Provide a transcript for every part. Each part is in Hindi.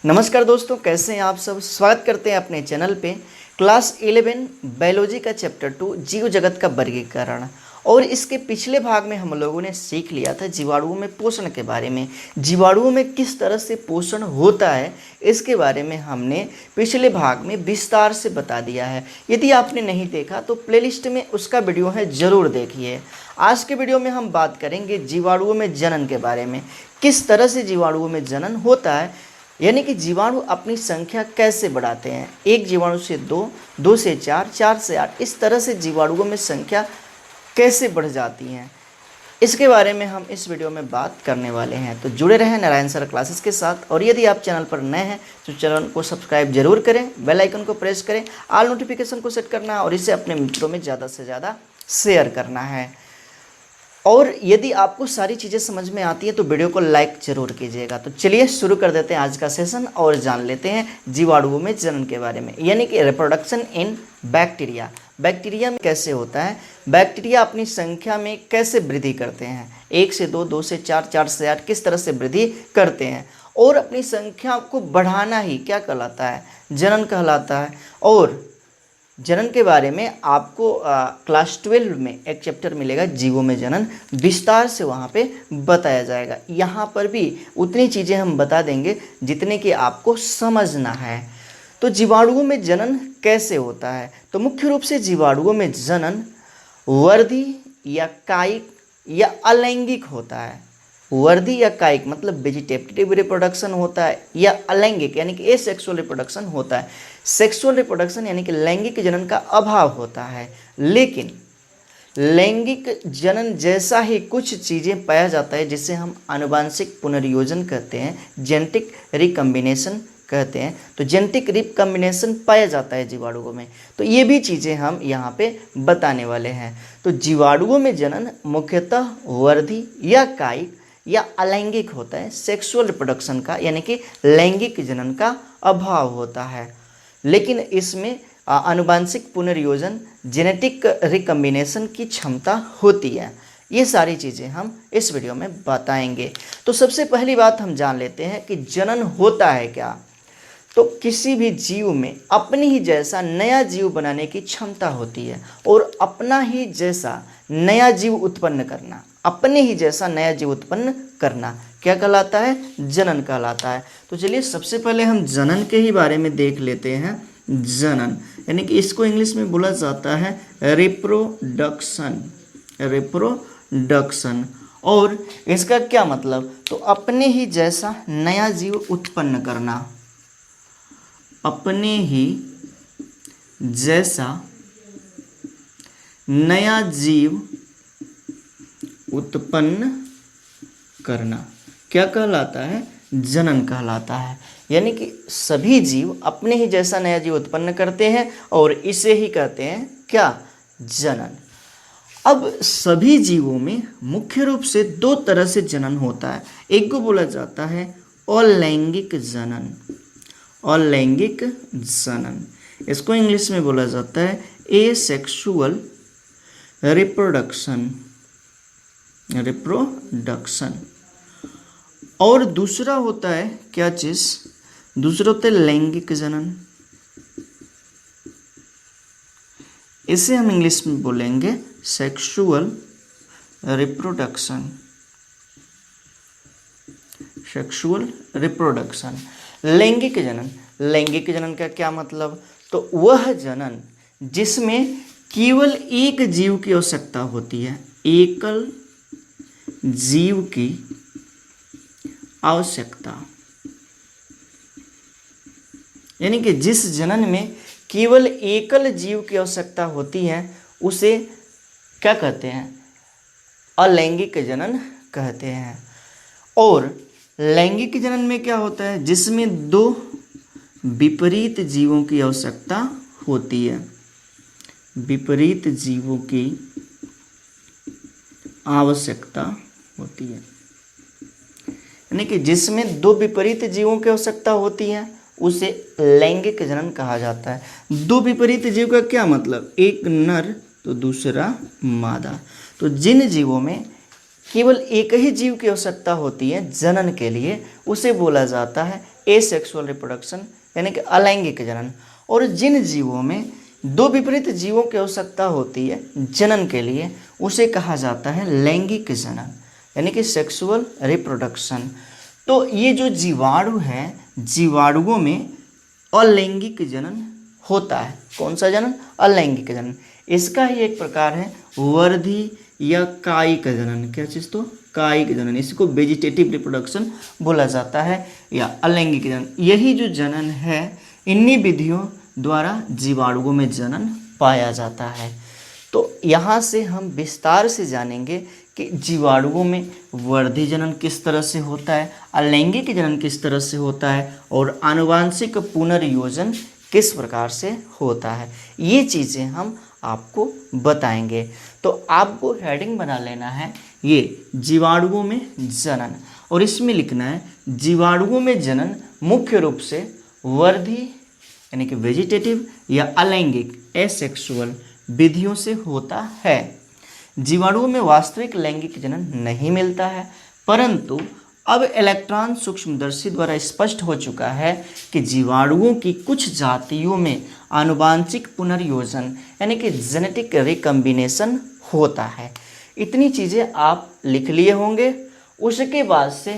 नमस्कार दोस्तों, कैसे हैं आप सब। स्वागत करते हैं अपने चैनल पे। क्लास 11 बायोलॉजी का चैप्टर 2 जीव जगत का वर्गीकरण। और इसके पिछले भाग में हम लोगों ने सीख लिया था जीवाणुओं में पोषण के बारे में। जीवाणुओं में किस तरह से पोषण होता है इसके बारे में हमने पिछले भाग में विस्तार से बता दिया है। यदि आपने नहीं देखा तो प्लेलिस्ट में उसका वीडियो है, ज़रूर देखिए। आज के वीडियो में हम बात करेंगे जीवाणुओं में जनन के बारे में। किस तरह से जीवाणुओं में जनन होता है, यानी कि जीवाणु अपनी संख्या कैसे बढ़ाते हैं। एक जीवाणु से दो, दो से चार, चार से आठ, इस तरह से जीवाणुओं में संख्या कैसे बढ़ जाती हैं, इसके बारे में हम इस वीडियो में बात करने वाले हैं। तो जुड़े रहें नारायण सर क्लासेस के साथ। और यदि आप चैनल पर नए हैं तो चैनल को सब्सक्राइब जरूर करें, बेल आइकन को प्रेस करें, ऑल नोटिफिकेशन को सेट करना और इसे अपने मित्रों में ज़्यादा से ज़्यादा शेयर करना है। और यदि आपको सारी चीज़ें समझ में आती है तो वीडियो को लाइक जरूर कीजिएगा। तो चलिए शुरू कर देते हैं आज का सेशन और जान लेते हैं जीवाणुओं में जनन के बारे में, यानी कि रिप्रोडक्शन इन बैक्टीरिया। बैक्टीरिया में कैसे होता है, बैक्टीरिया अपनी संख्या में कैसे वृद्धि करते हैं। एक से दो, दो से चार, चार से आठ, किस तरह से वृद्धि करते हैं। और अपनी संख्या को बढ़ाना ही क्या कहलाता है, जनन कहलाता है। और जनन के बारे में आपको क्लास 12 में एक चैप्टर मिलेगा जीवों में जनन, विस्तार से वहाँ पे बताया जाएगा। यहाँ पर भी उतनी चीज़ें हम बता देंगे जितने कि आपको समझना है। तो जीवाणुओं में जनन कैसे होता है, तो मुख्य रूप से जीवाणुओं में जनन वर्धी या कायिक या अलैंगिक होता है। वर्धी या कायिक मतलब वेजिटेटिव रिप्रोडक्शन होता है, या अलैंगिक यानी कि एसेक्सुअल रिप्रोडक्शन होता है। सेक्सुअल रिप्रोडक्शन यानी कि लैंगिक जनन का अभाव होता है। लेकिन लैंगिक जनन जैसा ही कुछ चीज़ें पाया जाता है जिसे हम आनुवांशिक पुनर्योजन कहते हैं, जेनेटिक रिकम्बिनेशन कहते हैं। तो जेनेटिक रिकम्बिनेशन पाया जाता है जीवाणुओं में। तो ये भी चीज़ें हम यहाँ पे बताने वाले हैं। तो जीवाणुओं में जनन मुख्यतः वर्धी या कायिक या अलैंगिक होता है। सेक्सुअल रिप्रोडक्शन का यानी कि लैंगिक जनन का अभाव होता है। लेकिन इसमें आनुवांशिक पुनर्योजन, जेनेटिक रिकम्बिनेशन की क्षमता होती है। ये सारी चीज़ें हम इस वीडियो में बताएंगे। तो सबसे पहली बात हम जान लेते हैं कि जनन होता है क्या। तो किसी भी जीव में अपने ही जैसा नया जीव बनाने की क्षमता होती है, और अपना ही जैसा नया जीव उत्पन्न करना, अपने ही जैसा नया जीव उत्पन्न करना क्या कहलाता है, जनन कहलाता है। तो चलिए सबसे पहले हम जनन के ही बारे में देख लेते हैं। जनन यानी कि इसको इंग्लिश में बोला जाता है रिप्रोडक्शन। रिप्रोडक्शन और इसका क्या मतलब, तो अपने ही जैसा नया जीव उत्पन्न करना, अपने ही जैसा नया जीव उत्पन्न करना क्या कहलाता है, जनन कहलाता है। यानी कि सभी जीव अपने ही जैसा नया जीव उत्पन्न करते हैं और इसे ही कहते हैं क्या, जनन। अब सभी जीवों में मुख्य रूप से दो तरह से जनन होता है। एक को बोला जाता है अलैंगिक जनन। अलैंगिक जनन, इसको इंग्लिश में बोला जाता है एसेक्सुअल रिप्रोडक्शन। रिप्रोडक्शन। और दूसरा होता है क्या चीज, दूसरा होता है लैंगिक जनन। इसे हम इंग्लिश में बोलेंगे सेक्सुअल रिप्रोडक्शन। सेक्सुअल रिप्रोडक्शन, लैंगिक जनन। लैंगिक जनन का क्या मतलब, तो वह जनन जिसमें केवल एक जीव की आवश्यकता होती है, एकल जीव की आवश्यकता। यानी कि जिस जनन में केवल एकल जीव की आवश्यकता होती है उसे क्या कहते हैं, अलैंगिक जनन कहते हैं। और लैंगिक जनन में क्या होता है, जिसमें दो विपरीत जीवों की आवश्यकता होती है। विपरीत जीवों की आवश्यकता होती है, यानी कि जिसमें दो विपरीत जीवों की आवश्यकता होती है उसे लैंगिक जनन कहा जाता है। दो विपरीत जीव का क्या मतलब, एक नर तो दूसरा मादा। तो जिन जीवों में केवल एक ही जीव की आवश्यकता होती है जनन के लिए, उसे बोला जाता है एसेक्सुअल रिप्रोडक्शन यानी कि अलैंगिक जनन। और जिन जीवों में दो विपरीत जीवों की आवश्यकता होती है जनन के लिए उसे कहा जाता है लैंगिक जनन यानी कि सेक्सुअल रिप्रोडक्शन। तो ये जो जीवाणु है, जीवाणुओं में अलैंगिक जनन होता है। कौन सा जनन? अलैंगिक जनन। इसका ही एक प्रकार है वर्धी या कायिक जनन। क्या चीज़? तो कायिक जनन। इसको वेजिटेटिव रिप्रोडक्शन बोला जाता है या अलैंगिक जनन। यही जो जनन है इन्हीं विधियों द्वारा जीवाणुओं में जनन पाया जाता है। तो यहाँ से हम विस्तार से जानेंगे कि जीवाणुओं में वर्धी जनन किस तरह से होता है, अलैंगिक जनन किस तरह से होता है और आनुवांशिक पुनर्योजन किस प्रकार से होता है। ये चीज़ें हम आपको बताएंगे। तो आपको हेडिंग बना लेना है ये जीवाणुओं में जनन और इसमें लिखना है जीवाणुओं में जनन मुख्य रूप से वर्धी यानी कि वेजिटेटिव या अलैंगिक एसेक्सुअल विधियों से होता है। जीवाणुओं में वास्तविक लैंगिक जनन नहीं मिलता है, परंतु अब इलेक्ट्रॉन सूक्ष्मदर्शी द्वारा स्पष्ट हो चुका है कि जीवाणुओं की कुछ जातियों में आनुवांशिक पुनर्योजन यानी कि जेनेटिक रिकम्बिनेशन होता है। इतनी चीज़ें आप लिख लिए होंगे। उसके बाद से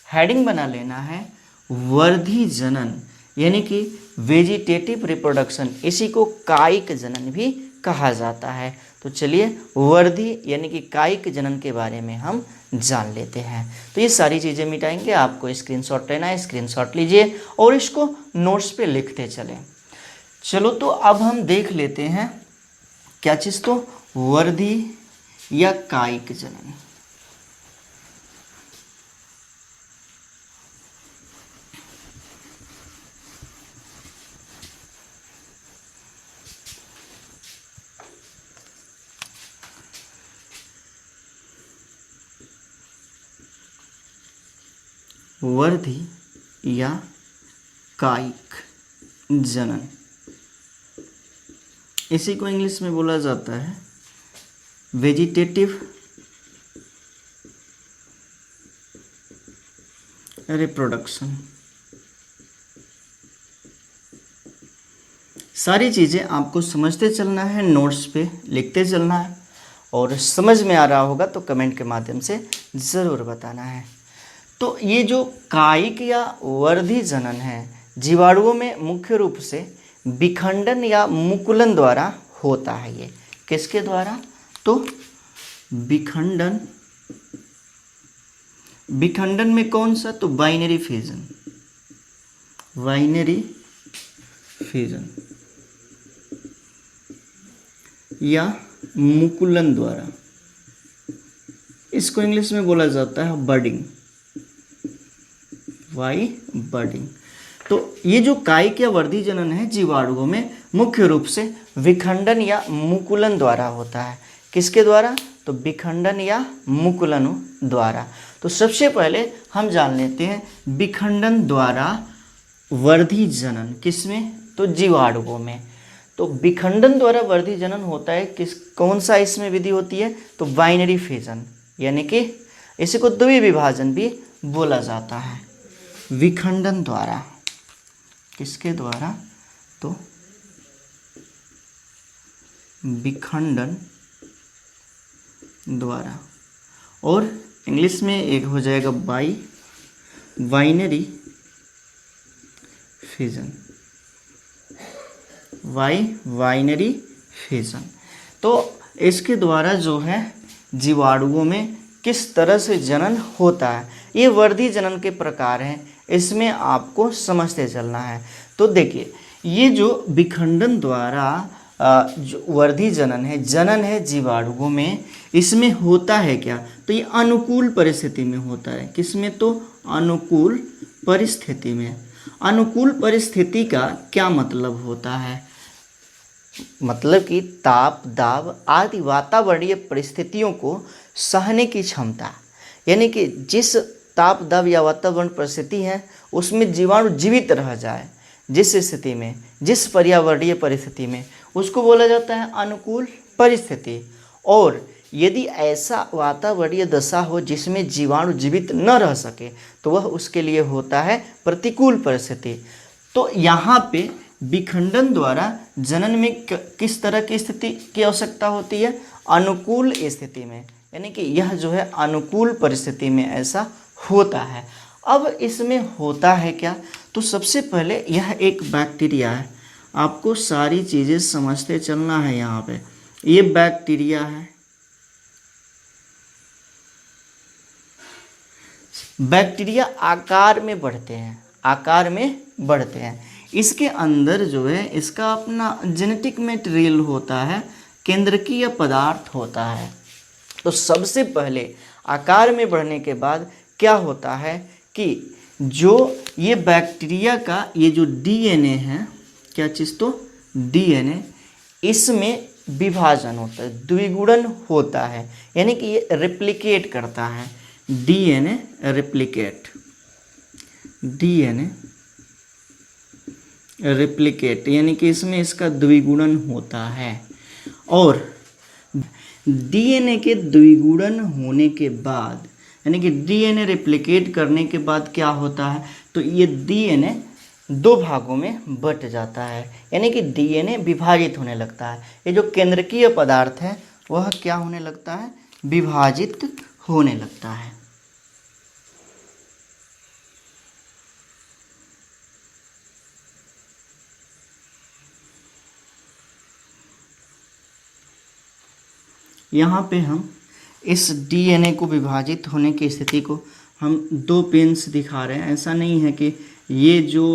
हेडिंग बना लेना है वर्धी जनन यानी कि वेजिटेटिव रिप्रोडक्शन, इसी को कायिक जनन भी कहा जाता है। तो चलिए वर्धी यानी कि कायिक जनन के बारे में हम जान लेते हैं। तो ये सारी चीज़ें मिटाएंगे, आपको स्क्रीनशॉट लेना है, स्क्रीनशॉट लीजिए और इसको नोट्स पे लिखते चलें। चलो तो अब हम देख लेते हैं क्या चीज़? तो वर्धी या कायिक जनन। वर्धी या कायिक जनन, इसी को इंग्लिश में बोला जाता है वेजिटेटिव रिप्रोडक्शन। सारी चीज़ें आपको समझते चलना है, नोट्स पे लिखते चलना है और समझ में आ रहा होगा तो कमेंट के माध्यम से ज़रूर बताना है। तो ये जो कायिक या वर्धी जनन है जीवाणुओं में मुख्य रूप से विखंडन या मुकुलन द्वारा होता है। ये किसके द्वारा? तो विखंडन। विखंडन में कौन सा? तो बाइनरी फिजन, बाइनरी फिजन या मुकुलन द्वारा, इसको इंग्लिश में बोला जाता है बडिंग, वाई बडिंग। तो ये जो कायिक या वर्धी जनन है जीवाणुओं में मुख्य रूप से विखंडन या मुकुलन द्वारा होता है। किसके द्वारा? तो विखंडन या मुकुलन द्वारा। तो सबसे पहले हम जान लेते हैं विखंडन द्वारा वर्धी जनन किसमें? तो जीवाणुओं में। तो विखंडन द्वारा वर्धी जनन होता है कौन सा इसमें विधि होती है? तो बाइनरी फिजन यानी कि इसी को द्वि विभाजन भी बोला जाता है। विखंडन द्वारा, किसके द्वारा? तो विखंडन द्वारा। और इंग्लिश में एक हो जाएगा बाइनरी फिजन, बाइनरी फिजन। तो इसके द्वारा जो है जीवाणुओं में किस तरह से जनन होता है, ये वर्धी जनन के प्रकार हैं, इसमें आपको समझते चलना है। तो देखिए ये जो विखंडन द्वारा जो वर्धी जनन है जीवाणुओं में, इसमें होता है क्या? तो ये अनुकूल परिस्थिति में होता है। किसमें? तो अनुकूल परिस्थिति में। अनुकूल परिस्थिति का क्या मतलब होता है? मतलब कि ताप, दाब आदि वातावरणीय परिस्थितियों को सहने की क्षमता, यानी कि जिस ताप, दाब या वातावरण परिस्थिति है उसमें जीवाणु जीवित रह जाए, जिस स्थिति में, जिस पर्यावरणीय परिस्थिति में, उसको बोला जाता है अनुकूल परिस्थिति। और यदि ऐसा वातावरणीय दशा हो जिसमें जीवाणु जीवित न रह सके तो वह उसके लिए होता है प्रतिकूल परिस्थिति। तो यहाँ पे विखंडन द्वारा जनन में किस तरह की स्थिति की आवश्यकता होती है? अनुकूल स्थिति में, यानी कि यह जो है अनुकूल परिस्थिति में ऐसा होता है। अब इसमें होता है क्या? तो सबसे पहले यह एक बैक्टीरिया है, आपको सारी चीज़ें समझते चलना है। यहाँ पे ये बैक्टीरिया है, बैक्टीरिया आकार में बढ़ते हैं, आकार में बढ़ते हैं। इसके अंदर जो है इसका अपना जेनेटिक मटेरियल होता है, केंद्रकीय पदार्थ होता है। तो सबसे पहले आकार में बढ़ने के बाद क्या होता है कि जो ये बैक्टीरिया का ये जो डीएनए है, क्या चीज़? तो डीएनए, इसमें विभाजन होता है, द्विगुणन होता है, यानी कि ये रेप्लिकेट करता है। डीएनए रेप्लिकेट, डीएनए रेप्लिकेट यानी कि इसमें इसका द्विगुणन होता है। और डीएनए के द्विगुणन होने के बाद, यानी कि डीएनए रेप्लिकेट करने के बाद क्या होता है? तो ये डीएनए दो भागों में बट जाता है, यानी कि डीएनए विभाजित होने लगता है। ये जो केंद्रकीय पदार्थ है वह क्या होने लगता है? विभाजित होने लगता है। यहाँ पे हम इस डीएनए को विभाजित होने की स्थिति को हम दो पेन से दिखा रहे हैं। ऐसा नहीं है कि ये जो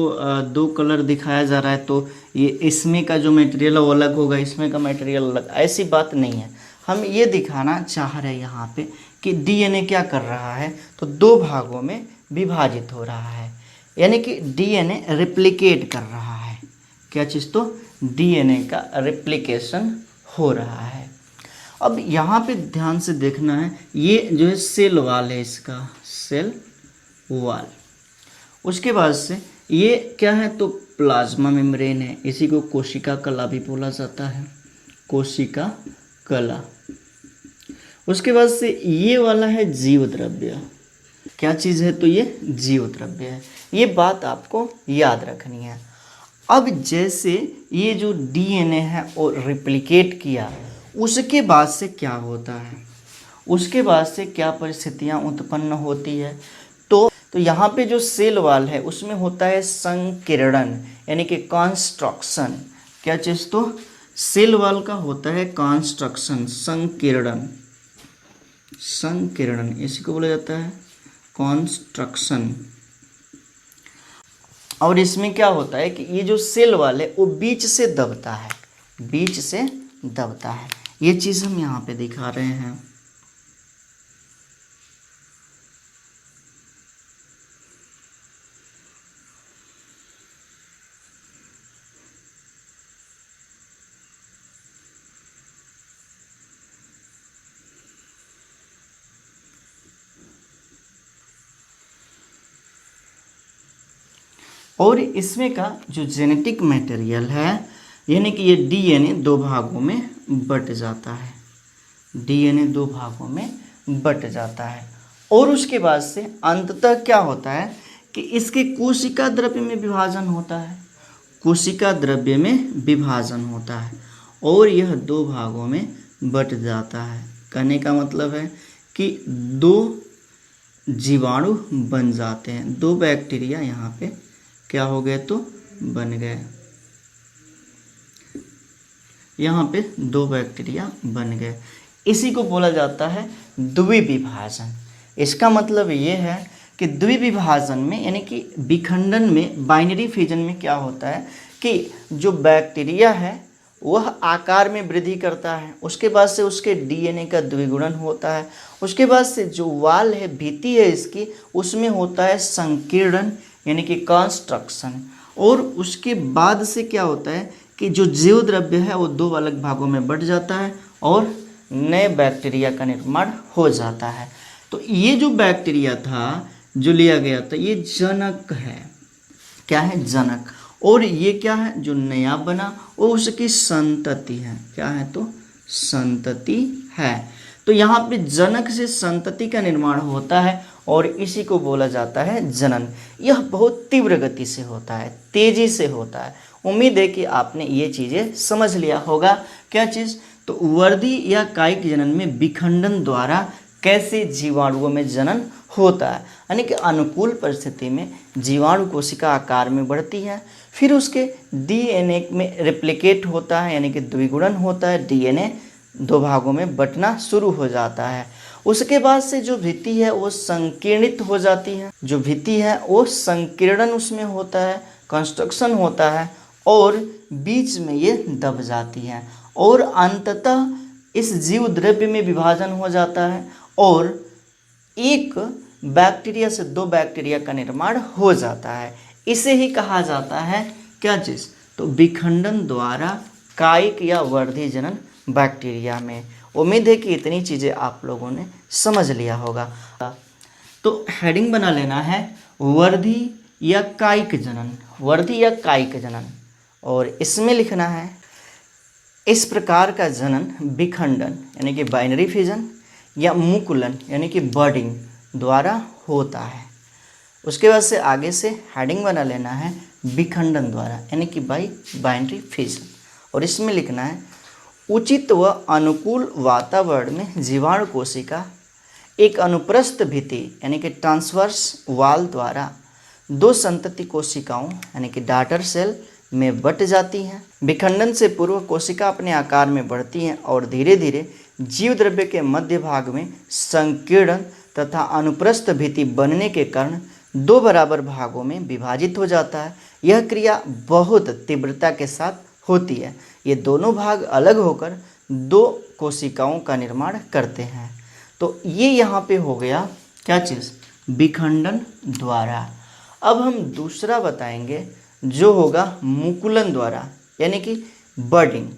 दो कलर दिखाया जा रहा है तो ये इसमें का जो मटेरियल है वो अलग होगा, इसमें का मटेरियल अलग, ऐसी बात नहीं है। हम ये दिखाना चाह रहे हैं यहाँ पे कि डीएनए क्या कर रहा है? तो दो भागों में विभाजित हो रहा है, यानी कि डीएनए रेप्लिकेट कर रहा है। क्या चीज़? तो डीएनए का रेप्लिकेशन हो रहा है। अब यहाँ पे ध्यान से देखना है, ये जो है सेल वाल है, इसका सेल वाल। उसके बाद से ये क्या है? तो प्लाज्मा मेम्ब्रेन है, इसी को कोशिका कला भी बोला जाता है, कोशिका कला। उसके बाद से ये वाला है जीव द्रव्य। क्या चीज़ है? तो ये जीव द्रव्य है। ये बात आपको याद रखनी है। अब जैसे ये जो डीएनए है वो रेप्लिकेट किया, उसके बाद से क्या होता है? उसके बाद से क्या परिस्थितियां उत्पन्न होती है? तो यहाँ पे जो सेल वाल है उसमें होता है संकीर्णन, यानी कि कॉन्स्ट्रक्शन। क्या चीज़? तो सेल वाल का होता है कॉन्स्ट्रक्शन, संकीर्णन, संकीर्णन इसी को बोला जाता है कॉन्स्ट्रक्शन। और इसमें क्या होता है कि ये जो सेल वाल है वो बीच से दबता है, बीच से दबता है। ये चीज़ हम यहाँ पे दिखा रहे हैं। और इसमें का जो जेनेटिक मटेरियल है, यानी कि ये डीएनए दो भागों में बट जाता है, डीएनए दो भागों में बट जाता है। और उसके बाद से अंततः क्या होता है कि इसके कोशिका द्रव्य में विभाजन होता है, कोशिका द्रव्य में विभाजन होता है और यह दो भागों में बट जाता है। कहने का मतलब है कि दो जीवाणु बन जाते हैं, दो बैक्टीरिया यहाँ पे क्या हो गए? तो बन गए, यहाँ पे दो बैक्टीरिया बन गए। इसी को बोला जाता है द्विविभाजन। इसका मतलब ये है कि द्विविभाजन में, यानी कि विखंडन में, बाइनरी फिजन में क्या होता है कि जो बैक्टीरिया है वह आकार में वृद्धि करता है, उसके बाद से उसके डीएनए का द्विगुणन होता है, उसके बाद से जो वाल है, भित्ति है इसकी, उसमें होता है संकीर्णन यानी कि कंस्ट्रक्शन। और उसके बाद से क्या होता है कि जो जीव द्रव्य है वो दो अलग भागों में बट जाता है और नए बैक्टीरिया का निर्माण हो जाता है। तो ये जो बैक्टीरिया था जो लिया गया था ये जनक है, क्या है? जनक। और ये क्या है? जो नया बना वो उसकी संतति है, क्या है? तो संतति है। तो तो यहाँ पे जनक से संतति का निर्माण होता है और इसी को बोला जाता है जनन। यह बहुत तीव्र गति से होता है, तेजी से होता है। उम्मीद है कि आपने ये चीज़ें समझ लिया होगा। क्या चीज़? तो वर्धी या कायिक जनन में विखंडन द्वारा कैसे जीवाणुओं में जनन होता है, यानी कि अनुकूल परिस्थिति में जीवाणु कोशिका आकार में बढ़ती है, फिर उसके डीएनए में रेप्लिकेट होता है, यानी कि द्विगुणन होता है, डीएनए दो भागों में बंटना शुरू हो जाता है। उसके बाद से जो भित्ति है वो संकीर्णित हो जाती है, जो भित्ति है वो संकीर्णन उसमें होता है, कंस्ट्रक्शन होता है और बीच में ये दब जाती है और अंततः इस जीव द्रव्य में विभाजन हो जाता है और एक बैक्टीरिया से दो बैक्टीरिया का निर्माण हो जाता है। इसे ही कहा जाता है क्या चीज़? तो विखंडन द्वारा कायिक या वर्धी जनन बैक्टीरिया में। उम्मीद है कि इतनी चीज़ें आप लोगों ने समझ लिया होगा। तो हेडिंग बना लेना है वर्धी या कायिक जनन, वर्धी या कायिक जनन, और इसमें लिखना है इस प्रकार का जनन विखंडन यानी कि बाइनरी फिजन या मुकुलन यानी कि बर्डिंग द्वारा होता है। उसके बाद से आगे से हेडिंग बना लेना है विखंडन द्वारा यानी कि बाइनरी फिजन, और इसमें लिखना है उचित व अनुकूल वातावरण में जीवाणु कोशिका एक अनुप्रस्थ भित्ति यानी कि ट्रांसवर्स वाल द्वारा दो संतति कोशिकाओं यानी कि डॉटर सेल में बट जाती हैं। विखंडन से पूर्व कोशिका अपने आकार में बढ़ती हैं और धीरे धीरे जीव द्रव्य के मध्य भाग में संकीर्ण तथा अनुप्रस्थ भित्ति बनने के कारण दो बराबर भागों में विभाजित हो जाता है। यह क्रिया बहुत तीव्रता के साथ होती है। ये दोनों भाग अलग होकर दो कोशिकाओं का निर्माण करते हैं। तो ये यहाँ पे हो गया क्या चीज़? विखंडन द्वारा। अब हम दूसरा बताएंगे जो होगा मुकुलन द्वारा यानी कि बर्डिंग।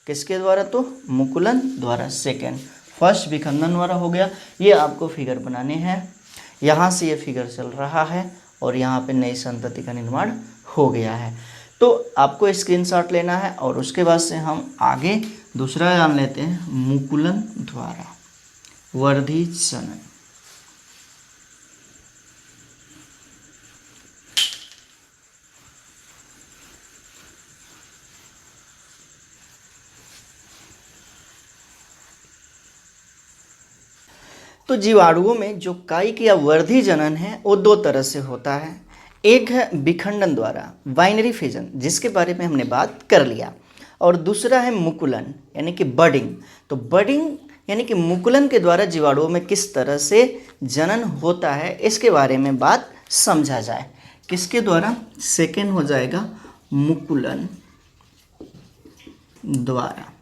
किसके द्वारा? तो मुकुलन द्वारा। सेकेंड, फर्स्ट विखंडन द्वारा हो गया। ये आपको फिगर बनाने हैं। यहाँ से ये फिगर चल रहा है और यहाँ पे नई संतति का निर्माण हो गया है। तो आपको स्क्रीनशॉट लेना है और उसके बाद से हम आगे दूसरा जान लेते हैं मुकुलन द्वारा वर्धी जनन। तो जीवाणुओं में जो कायिक या वर्धी जनन है वो दो तरह से होता है। एक है विखंडन द्वारा बाइनरी फिजन, जिसके बारे में हमने बात कर लिया, और दूसरा है मुकुलन यानी कि बर्डिंग। तो बर्डिंग यानी कि मुकुलन के द्वारा जीवाणुओं में किस तरह से जनन होता है इसके बारे में बात समझा जाए। किसके द्वारा? सेकेंड हो जाएगा मुकुलन द्वारा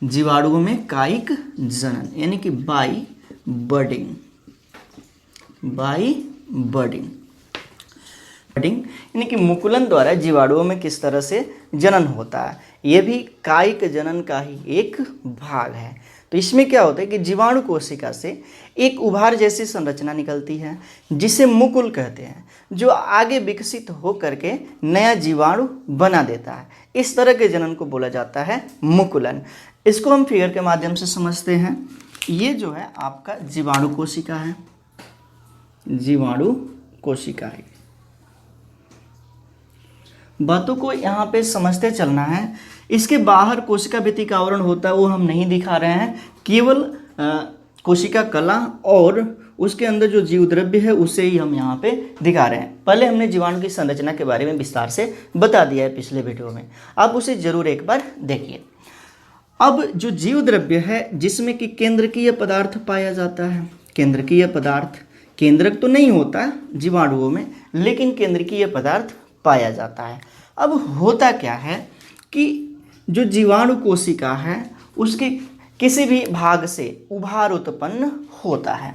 जीवाणुओं में कायिक जनन यानी कि बाई बर्डिंग यानी कि मुकुलन द्वारा जीवाणुओं में किस तरह से जनन होता है। यह भी कायिक जनन का ही एक भाग है। तो इसमें क्या होता है कि जीवाणु कोशिका से एक उभार जैसी संरचना निकलती है जिसे मुकुल कहते हैं, जो आगे विकसित हो करके नया जीवाणु बना देता है। इस तरह के जनन को बोला जाता है मुकुलन। इसको हम फिगर के माध्यम से समझते हैं। ये जो है आपका जीवाणु कोशिका है, जीवाणु कोशिका है। बातों को यहाँ पे समझते चलना है। इसके बाहर कोशिका भित्ति का आवरण होता है, वो हम नहीं दिखा रहे हैं, केवल कोशिका कला और उसके अंदर जो जीव द्रव्य है उसे ही हम यहाँ पे दिखा रहे हैं। पहले हमने जीवाणु की संरचना के बारे में विस्तार से बता दिया है पिछले वीडियो में, आप उसे जरूर एक बार देखिए। अब जो जीव द्रव्य है जिसमें कि केंद्रकीय पदार्थ पाया जाता है, केंद्रकीय पदार्थ, केंद्रक तो नहीं होता जीवाणुओं में, लेकिन केंद्रकीय पदार्थ पाया जाता है। अब होता क्या है कि जो जीवाणु कोशिका है उसके किसी भी भाग से उभार उत्पन्न होता है।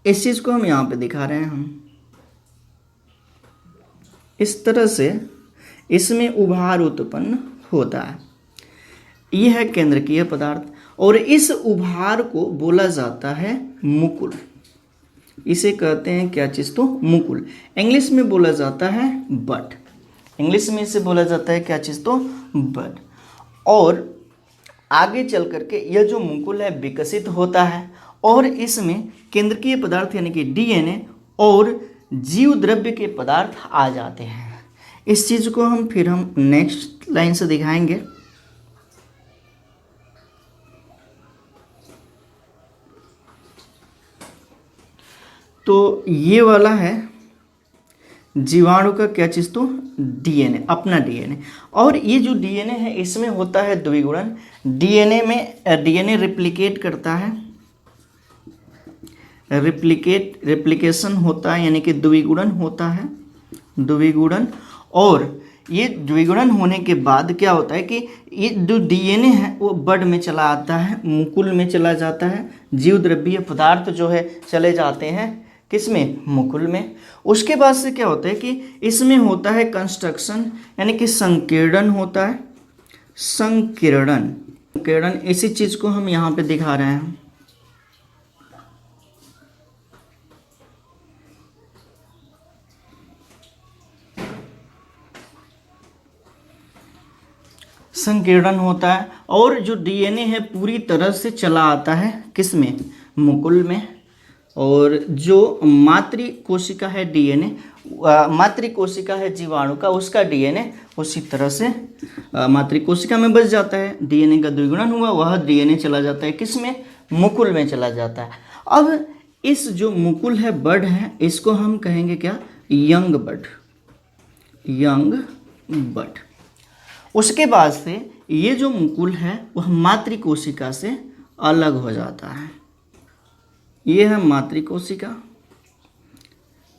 इस चीज़ को हम यहाँ पे दिखा रहे हैं। हम इस तरह से इसमें उभार उत्पन्न होता है। यह है केंद्रकीय पदार्थ और इस उभार को बोला जाता है मुकुल। इसे कहते हैं क्या चीज़? तो मुकुल। इंग्लिश में बोला जाता है बड। इंग्लिश में इसे बोला जाता है क्या चीज़? तो बड। और आगे चल करके यह जो मुकुल है विकसित होता है और इसमें केंद्रकीय पदार्थ यानी कि डीएनए और जीव द्रव्य के पदार्थ आ जाते हैं। इस चीज़ को हम नेक्स्ट लाइन से दिखाएंगे। तो ये वाला है जीवाणु का क्या चीज़, तो डीएनए, अपना डीएनए। और ये जो डीएनए है इसमें होता है द्विगुणन। डीएनए रिप्लिकेट करता है, रिप्लिकेशन होता है यानी कि द्विगुणन होता है, द्विगुणन। और ये द्विगुणन होने के बाद क्या होता है कि ये जो डीएनए है वो बड में चला आता है, मुकुल में चला जाता है, जीव द्रव्यीय पदार्थ जो है चले जाते हैं किसमें, मुकुल में। उसके बाद से क्या होता है कि इसमें होता है कंस्ट्रक्शन यानी कि संकीर्णन होता है, संकीर्णन। इसी चीज़ को हम यहाँ पे दिखा रहे हैं। संकीर्णन होता है और जो डीएनए है पूरी तरह से चला आता है किसमें, मुकुल में। और जो मातृ कोशिका है डीएनए, मातृ कोशिका है जीवाणु का, उसका डीएनए उसी तरह से मातृ कोशिका में बच जाता है। डीएनए का द्विगुणन हुआ, वह डीएनए चला जाता है किसमें, मुकुल में चला जाता है। अब इस जो मुकुल है, बड है, इसको हम कहेंगे क्या, यंग बड, यंग बड। उसके बाद से ये जो मुकुल है वह मातृ कोशिका से अलग हो जाता है। ये है मातृ कोशिका,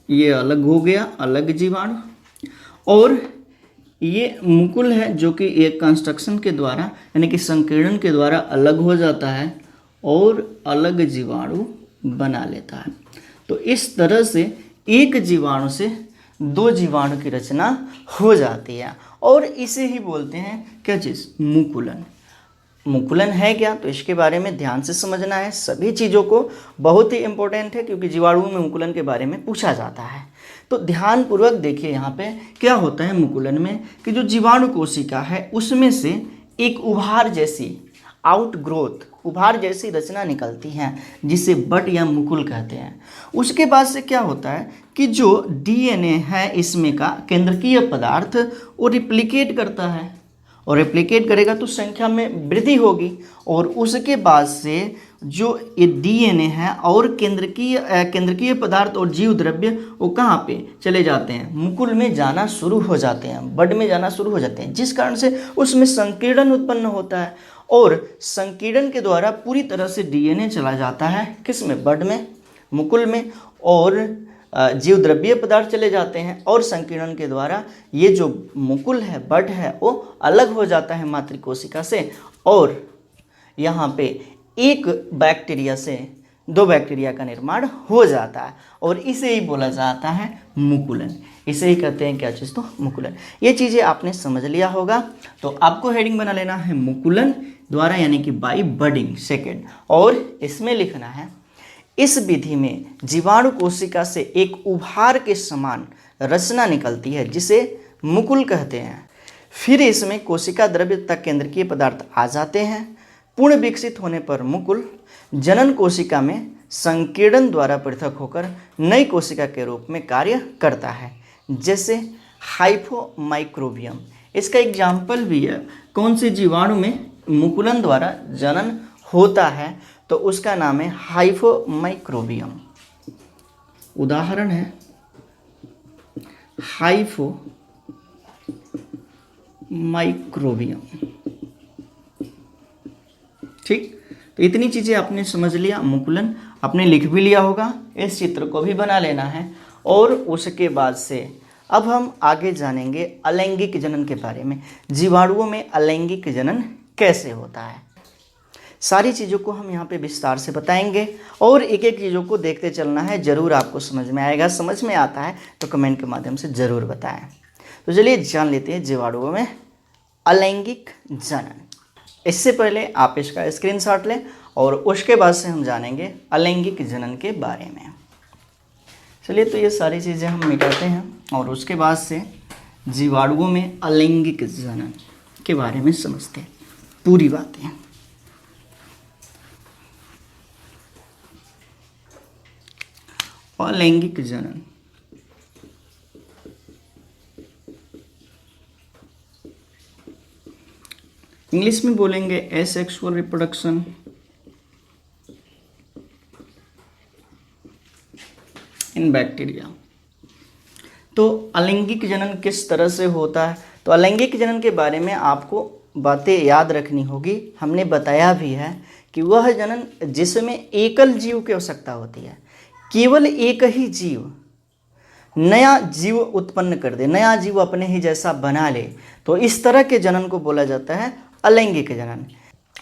ये अलग हो गया, अलग जीवाणु। और ये मुकुल है जो कि एक कंस्ट्रक्शन के द्वारा यानी कि संकीर्णन के द्वारा अलग हो जाता है और अलग जीवाणु बना लेता है। तो इस तरह से एक जीवाणु से दो जीवाणु की रचना हो जाती है और इसे ही बोलते हैं क्या चीज़, मुकुलन। मुकुलन है क्या, तो इसके बारे में ध्यान से समझना है। सभी चीज़ों को बहुत ही इंपॉर्टेंट है क्योंकि जीवाणुओं में मुकुलन के बारे में पूछा जाता है। तो ध्यानपूर्वक देखिए यहाँ पे क्या होता है मुकुलन में कि जो जीवाणु कोशिका है उसमें से एक उभार जैसी आउटग्रोथ, उभार जैसी रचना निकलती है जिसे बड या मुकुल कहते हैं। उसके बाद से क्या होता है कि जो डीएनए है इसमें का केंद्रकीय पदार्थ वो रिप्लिकेट करता है और रिप्लिकेट करेगा तो संख्या में वृद्धि होगी और उसके बाद से जो ये डीएनए है और केंद्रकीय पदार्थ और जीव द्रव्य वो कहाँ पे चले जाते हैं, मुकुल में जाना शुरू हो जाते हैं, बड में जाना शुरू हो जाते हैं, जिस कारण से उसमें संकीर्णन उत्पन्न होता है और संकीर्णन के द्वारा पूरी तरह से डीएनए चला जाता है किसमें, बड में, मुकुल में, और जीव द्रव्यीय पदार्थ चले जाते हैं और संकीर्णन के द्वारा ये जो मुकुल है, बड है, वो अलग हो जाता है मातृ कोशिका से और यहाँ पे एक बैक्टीरिया से दो बैक्टीरिया का निर्माण हो जाता है और इसे ही बोला जाता है मुकुलन। इसे ही कहते हैं क्या चीज़, तो मुकुलन। ये चीज़ें आपने समझ लिया होगा। तो आपको हेडिंग बना लेना है मुकुलन द्वारा यानी कि बाई बडिंग सेकेंड, और इसमें लिखना है इस विधि में जीवाणु कोशिका से एक उभार के समान रचना निकलती है जिसे मुकुल कहते हैं। फिर इसमें कोशिका द्रव्य तक केंद्रकीय पदार्थ आ जाते हैं। पूर्ण विकसित होने पर मुकुल जनन कोशिका में संकीर्णन द्वारा पृथक होकर नई कोशिका के रूप में कार्य करता है, जैसे हाइफोमाइक्रोबियम। इसका एग्जाम्पल भी है, कौन से जीवाणु में मुकुलन द्वारा जनन होता है तो उसका नाम है हाइफोमाइक्रोबियम। उदाहरण है हाइफोमाइक्रोबियम। ठीक, तो इतनी चीज़ें आपने समझ लिया। मुकुलन आपने लिख भी लिया होगा, इस चित्र को भी बना लेना है। और उसके बाद से अब हम आगे जानेंगे अलैंगिक जनन के बारे में। जीवाणुओं में अलैंगिक जनन कैसे होता है, सारी चीज़ों को हम यहाँ पे विस्तार से बताएंगे और एक एक चीज़ों को देखते चलना है। ज़रूर आपको समझ में आएगा, समझ में आता है तो कमेंट के माध्यम से ज़रूर बताएं। तो चलिए जान लेते हैं जीवाणुओं में अलैंगिक जनन। इससे पहले आप इसका स्क्रीनशॉट लें और उसके बाद से हम जानेंगे अलैंगिक जनन के बारे में। चलिए, तो ये सारी चीज़ें हम मिटाते हैं और उसके बाद से जीवाणुओं में अलैंगिक जनन के बारे में समझते हैं पूरी बातें। अलैंगिक जनन। इंग्लिश में बोलेंगे एसेक्सुअल रिप्रोडक्शन। इन बैक्टीरिया। तो अलैंगिक जनन किस तरह से होता है? तो अलैंगिक जनन के बारे में आपको बातें याद रखनी होगी। हमने बताया भी है कि वह जनन जिसमें एकल जीव की आवश्यकता होती है, केवल एक ही जीव नया जीव उत्पन्न कर दे, नया जीव अपने ही जैसा बना ले, तो इस तरह के जनन को बोला जाता है अलैंगिक जनन।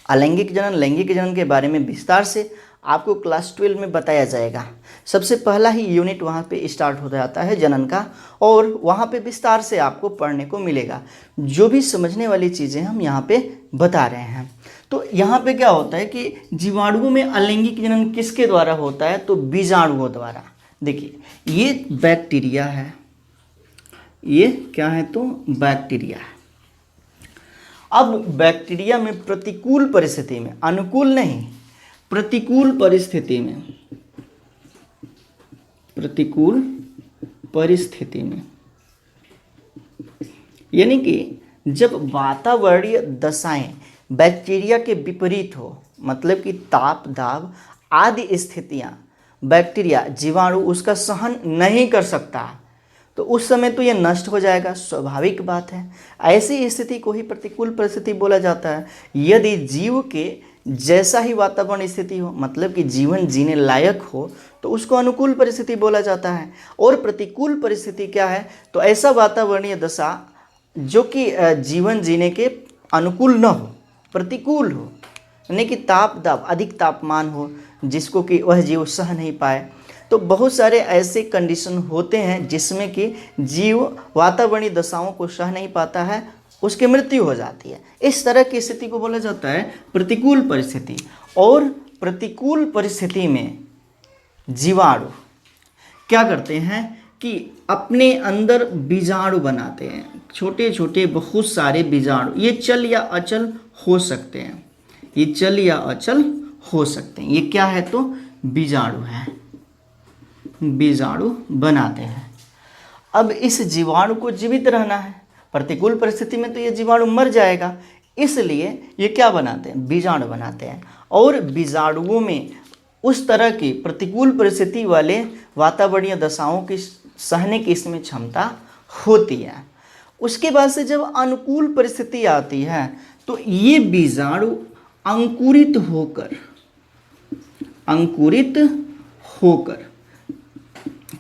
अलैंगिक जनन, लैंगिक जनन के बारे में विस्तार से आपको क्लास 12 में बताया जाएगा। सबसे पहला ही यूनिट वहाँ पे स्टार्ट हो जाता है जनन का, और वहाँ पे विस्तार से आपको पढ़ने को मिलेगा। जो भी समझने वाली चीज़ें हम यहाँ पे बता रहे हैं। तो यहाँ पे क्या होता है कि जीवाणुओं में अलैंगिक जनन किसके द्वारा होता है? तो बीजाणुओं द्वारा। देखिए, ये बैक्टीरिया है, ये क्या है? तो बैक्टीरिया है। अब बैक्टीरिया में प्रतिकूल परिस्थिति में, अनुकूल नहीं, प्रतिकूल परिस्थिति में, प्रतिकूल परिस्थिति में, यानी कि जब वातावरणीय दशाएं बैक्टीरिया के विपरीत हो, मतलब कि ताप, दाब आदि स्थितियां बैक्टीरिया, जीवाणु उसका सहन नहीं कर सकता, तो उस समय तो ये नष्ट हो जाएगा, स्वाभाविक बात है। ऐसी स्थिति को ही प्रतिकूल परिस्थिति बोला जाता है। यदि जीव के जैसा ही वातावरण स्थिति हो, मतलब कि जीवन जीने लायक हो, तो उसको अनुकूल परिस्थिति बोला जाता है। और प्रतिकूल परिस्थिति क्या है? तो ऐसा वातावरणीय दशा जो कि जीवन जीने के अनुकूल न हो, प्रतिकूल हो, यानी कि ताप दाब, अधिक तापमान हो जिसको कि वह जीव सह नहीं पाए। तो बहुत सारे ऐसे कंडीशन होते हैं जिसमें कि जीव वातावरणीय दशाओं को सह नहीं पाता है, उसकी मृत्यु हो जाती है। इस तरह की स्थिति को बोला जाता है प्रतिकूल परिस्थिति। और प्रतिकूल परिस्थिति में जीवाणु क्या करते हैं कि अपने अंदर बीजाणु बनाते हैं, छोटे छोटे बहुत सारे बीजाणु। ये चल या अचल हो सकते हैं, ये चल या अचल हो सकते हैं। ये क्या है? तो बीजाणु है, बीजाणु बनाते हैं। अब इस जीवाणु को जीवित रहना है, प्रतिकूल परिस्थिति में तो ये जीवाणु मर जाएगा, इसलिए ये क्या बनाते हैं? बीजाणु बनाते हैं। और बीजाणुओं में उस तरह की प्रतिकूल परिस्थिति वाले वातावरणीय दशाओं की सहने की इसमें क्षमता होती है। उसके बाद से जब अनुकूल परिस्थिति आती है, तो ये बीजाणु अंकुरित होकर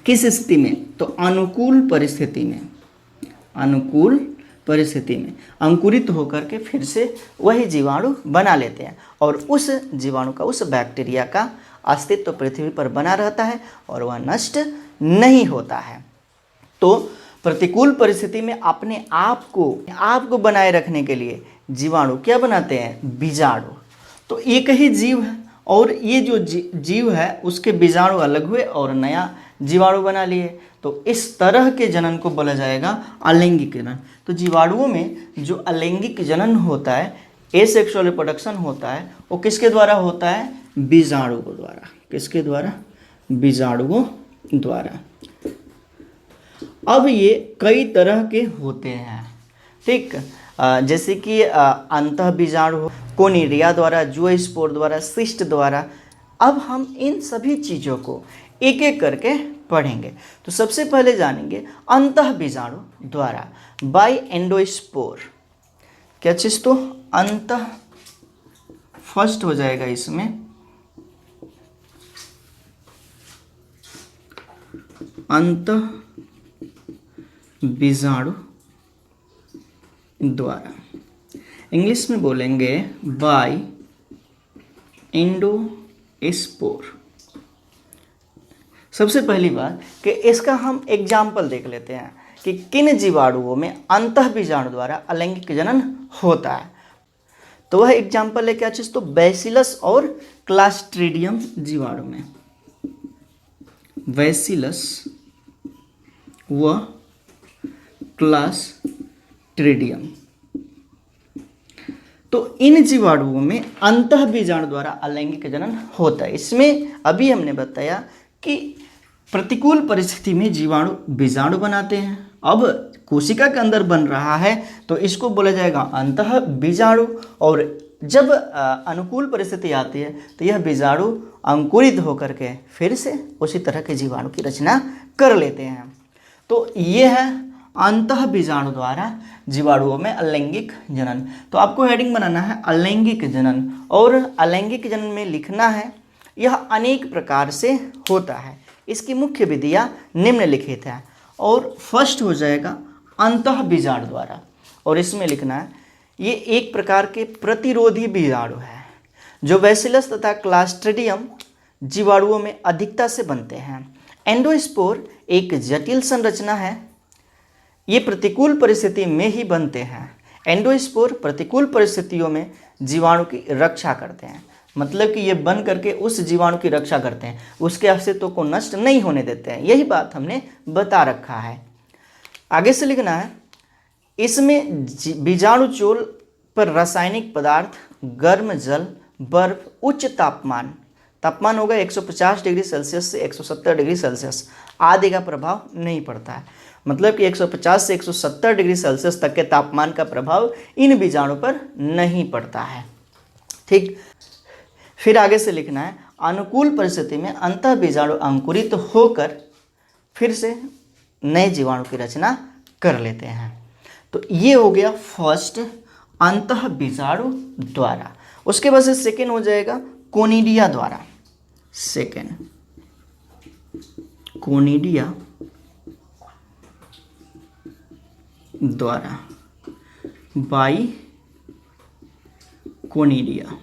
किस स्थिति में? तो अनुकूल परिस्थिति में, अनुकूल परिस्थिति में अंकुरित होकर के फिर से वही जीवाणु बना लेते हैं, और उस जीवाणु का, उस बैक्टीरिया का अस्तित्व पृथ्वी पर बना रहता है और वह नष्ट नहीं होता है। तो प्रतिकूल परिस्थिति में अपने आप को बनाए रखने के लिए जीवाणु क्या बनाते हैं? बीजाणु। तो एक ही जीव है, और ये जो जीव है उसके बीजाणु अलग हुए और नया जीवाणु बना लिए, तो इस तरह के जनन को बोला जाएगा अलैंगिक जनन। तो जीवाणुओं में जो अलैंगिक जनन होता है, एसेक्सुअल रिप्रोडक्शन होता है, वो किसके द्वारा होता है? बीजाणुओं द्वारा। किसके द्वारा? बीजाणुओं द्वारा। अब ये कई तरह के होते हैं, ठीक, जैसे कि अंतः बीजाणु, कोनिरिया द्वारा, जूओस्पोर द्वारा, सिस्ट द्वारा। अब हम इन सभी चीज़ों को एक एक करके पढ़ेंगे। तो सबसे पहले जानेंगे अंतः बीजाणु द्वारा, बाय एंडोस्पोर। क्या चीज़? तो अंतः फर्स्ट हो जाएगा इसमें, अंतः बीजाणु द्वारा। इंग्लिश में बोलेंगे बाय एंडोस्पोर। सबसे पहली बात कि इसका हम एग्जाम्पल देख लेते हैं कि किन जीवाणुओं में अंतः बीजाणु द्वारा अलैंगिक जनन होता है। तो वह एग्जाम्पल है क्या चीज़? तो बैसिलस और क्लास्ट्रीडियम जीवाणु में, बैसिलस व क्लास्ट्रीडियम। तो इन जीवाणुओं में अंतः बीजाणु द्वारा अलैंगिक जनन होता है। इसमें अभी हमने बताया कि प्रतिकूल परिस्थिति में जीवाणु बीजाणु बनाते हैं। अब कोशिका के अंदर बन रहा है तो इसको बोला जाएगा अंतः बीजाणु, और जब अनुकूल परिस्थिति आती है तो यह बीजाणु अंकुरित होकर के फिर से उसी तरह के जीवाणु की रचना कर लेते हैं। तो ये है अंतः बीजाणु द्वारा जीवाणुओं में अलैंगिक जनन। तो आपको हेडिंग बनाना है अलैंगिक जनन, और अलैंगिक जनन में लिखना है यह अनेक प्रकार से होता है। इसकी मुख्य विधियाँ निम्नलिखित है, और फर्स्ट हो जाएगा अंतः बीजाणु द्वारा, और इसमें लिखना है ये एक प्रकार के प्रतिरोधी बीजाणु है जो बैसिलस तथा क्लास्ट्रिडियम जीवाणुओं में अधिकता से बनते हैं। एंडोस्पोर एक जटिल संरचना है, ये प्रतिकूल परिस्थिति में ही बनते हैं। एंडोस्पोर प्रतिकूल परिस्थितियों में जीवाणु की रक्षा करते हैं, मतलब कि ये बन करके उस जीवाणु की रक्षा करते हैं, उसके अस्तित्व को नष्ट नहीं होने देते हैं। यही बात हमने बता रखा है। आगे से लिखना है इसमें बीजाणु चोल पर रासायनिक पदार्थ, गर्म जल, बर्फ, उच्च तापमान होगा 150 डिग्री सेल्सियस से 170 डिग्री सेल्सियस आदि का प्रभाव नहीं पड़ता है। मतलब कि 150 से 170 डिग्री सेल्सियस तक के तापमान का प्रभाव इन बीजाणु पर नहीं पड़ता है। ठीक, फिर आगे से लिखना है अनुकूल परिस्थिति में अंतः बीजाणु अंकुरित होकर फिर से नए जीवाणु की रचना कर लेते हैं। तो ये हो गया फर्स्ट अंतः बीजाणु द्वारा। उसके बाद से सेकेंड हो जाएगा कोनिडिया द्वारा। सेकेंड कोनिडिया द्वारा, बाई कोनिडिया।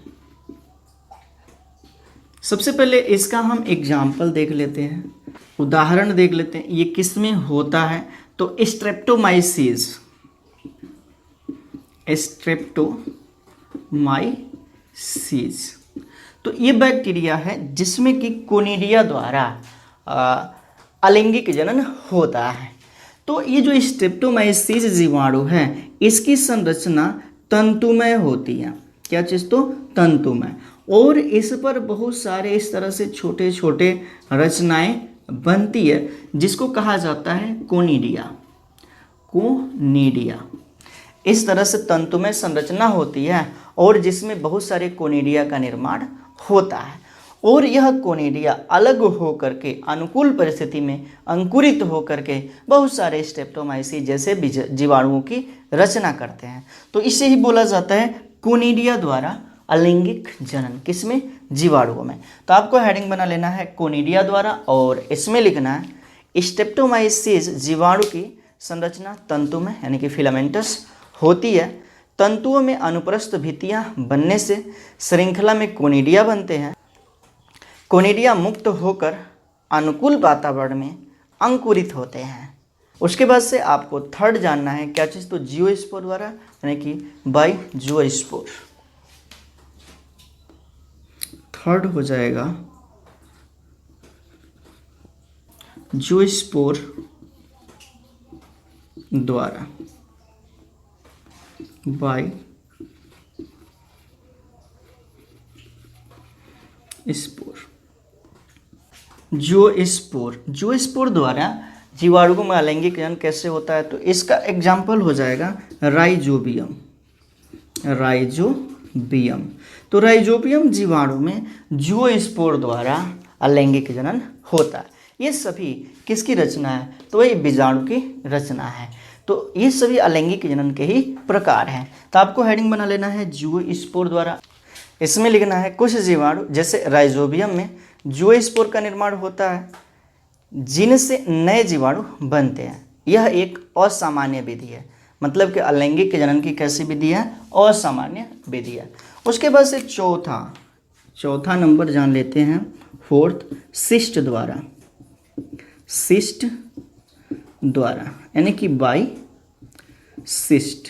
सबसे पहले इसका हम एग्जाम्पल देख लेते हैं, उदाहरण देख लेते हैं ये किस में होता है। तो स्ट्रेप्टोमाइसीस, तो ये बैक्टीरिया है जिसमें कि कोनिडिया द्वारा अलैंगिक जनन होता है। तो ये जो स्ट्रेप्टोमाइसीस जीवाणु है इसकी संरचना तंतुमय होती है। क्या चीज़? तो तंतुमय, और इस पर बहुत सारे इस तरह से छोटे छोटे रचनाएं बनती है जिसको कहा जाता है कोनिडिया। कोनिडिया इस तरह से तंतुमय संरचना होती है और जिसमें बहुत सारे कोनिडिया का निर्माण होता है, और यह कोनिडिया अलग होकर के अनुकूल परिस्थिति में अंकुरित होकर के बहुत सारे स्ट्रेप्टोमाइसीस जैसे जीवाणुओं की रचना करते हैं। तो इसे ही बोला जाता है कोनिडिया द्वारा अलैंगिक जनन। किसमें? जीवाणुओं में। तो आपको हेडिंग बना लेना है कोनिडिया द्वारा, और इसमें लिखना है स्ट्रेप्टोमाइसीस जीवाणु की संरचना तंतु में यानी कि फिलामेंटस होती है। तंतुओं में अनुप्रस्थ भित्तियां बनने से श्रृंखला में कोनिडिया बनते हैं। कोनिडिया मुक्त होकर अनुकूल वातावरण में अंकुरित होते हैं। उसके बाद से आपको थर्ड जानना है क्या चीज़? तो जियोस्पोर द्वारा यानी कि बाई जियोस्पोर। थर्ड हो जाएगा जियोस्पोर द्वारा, बाई स्पोर। जियोस्पोर द्वारा जीवाणुओं में अलैंगिक जनन कैसे होता है? तो इसका एग्जाम्पल हो जाएगा राइजोबियम। तो राइजोबियम जीवाणु में जियोस्पोर द्वारा अलैंगिक जनन होता है। ये सभी किसकी रचना है? तो ये बीजाणु की रचना है। तो ये सभी अलैंगिक जनन के ही प्रकार हैं। तो आपको हेडिंग बना लेना है जियोस्पोर द्वारा। इसमें लिखना है कुछ जीवाणु जैसे राइजोबियम में जियोस्पोर का निर्माण होता है जिनसे नए जीवाणु बनते हैं। यह एक असामान्य विधि है, मतलब कि अलैंगिक जनन की कैसी विधि है? असामान्य विधि है। उसके बाद से चौथा नंबर जान लेते हैं, फोर्थ सिस्ट द्वारा यानी कि बाई सिस्ट।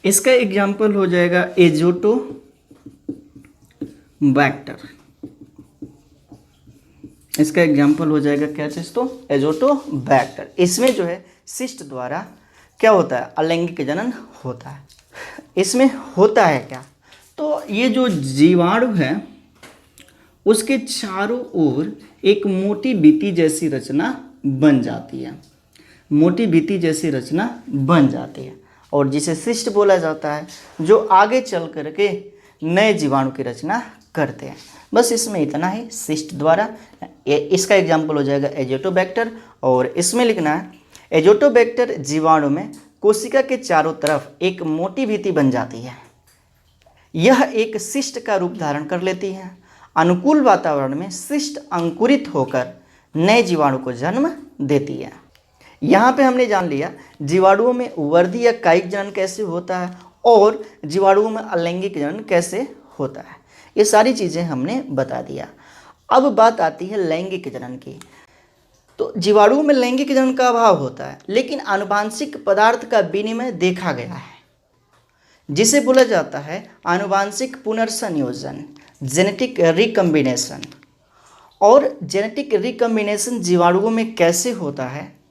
इसका एग्जाम्पल हो जाएगा एजोटोबैक्टर। इसका एग्जाम्पल हो जाएगा क्या चीज़? तो एजोटोबैक्टर। इसमें जो है सिस्ट द्वारा क्या होता है? अलैंगिक जनन होता है। इसमें होता है क्या? तो ये जो जीवाणु है उसके चारों ओर एक मोटी बीती जैसी रचना बन जाती है, मोटी बीती जैसी रचना बन जाती है, और जिसे सिस्ट बोला जाता है, जो आगे चल करके नए जीवाणु की रचना करते हैं। बस इसमें इतना ही सिस्ट द्वारा। इसका एग्जाम्पल हो जाएगा एजोटोबैक्टर, और इसमें लिखना है एजोटोबैक्टर जीवाणु में कोशिका के चारों तरफ एक मोटी भीति बन जाती है। यह एक सिस्ट का रूप धारण कर लेती है। अनुकूल वातावरण में सिस्ट अंकुरित होकर नए जीवाणु को जन्म देती है। यहाँ पे हमने जान लिया जीवाणुओं में वर्धी या कायिक जनन कैसे होता है और जीवाणुओं में अलैंगिक जनन कैसे होता है। ये सारी चीज़ें हमने बता दिया। अब बात आती है लैंगिक जनन की। तो जीवाणुओं में लैंगिक जनन का अभाव होता है, लेकिन आनुवांशिक पदार्थ का विनिमय देखा गया है, जिसे बोला जाता है आनुवांशिक पुनर्संयोजन, जेनेटिक रिकम्बिनेशन। और जेनेटिक रिकम्बिनेशन जीवाणुओं में कैसे होता है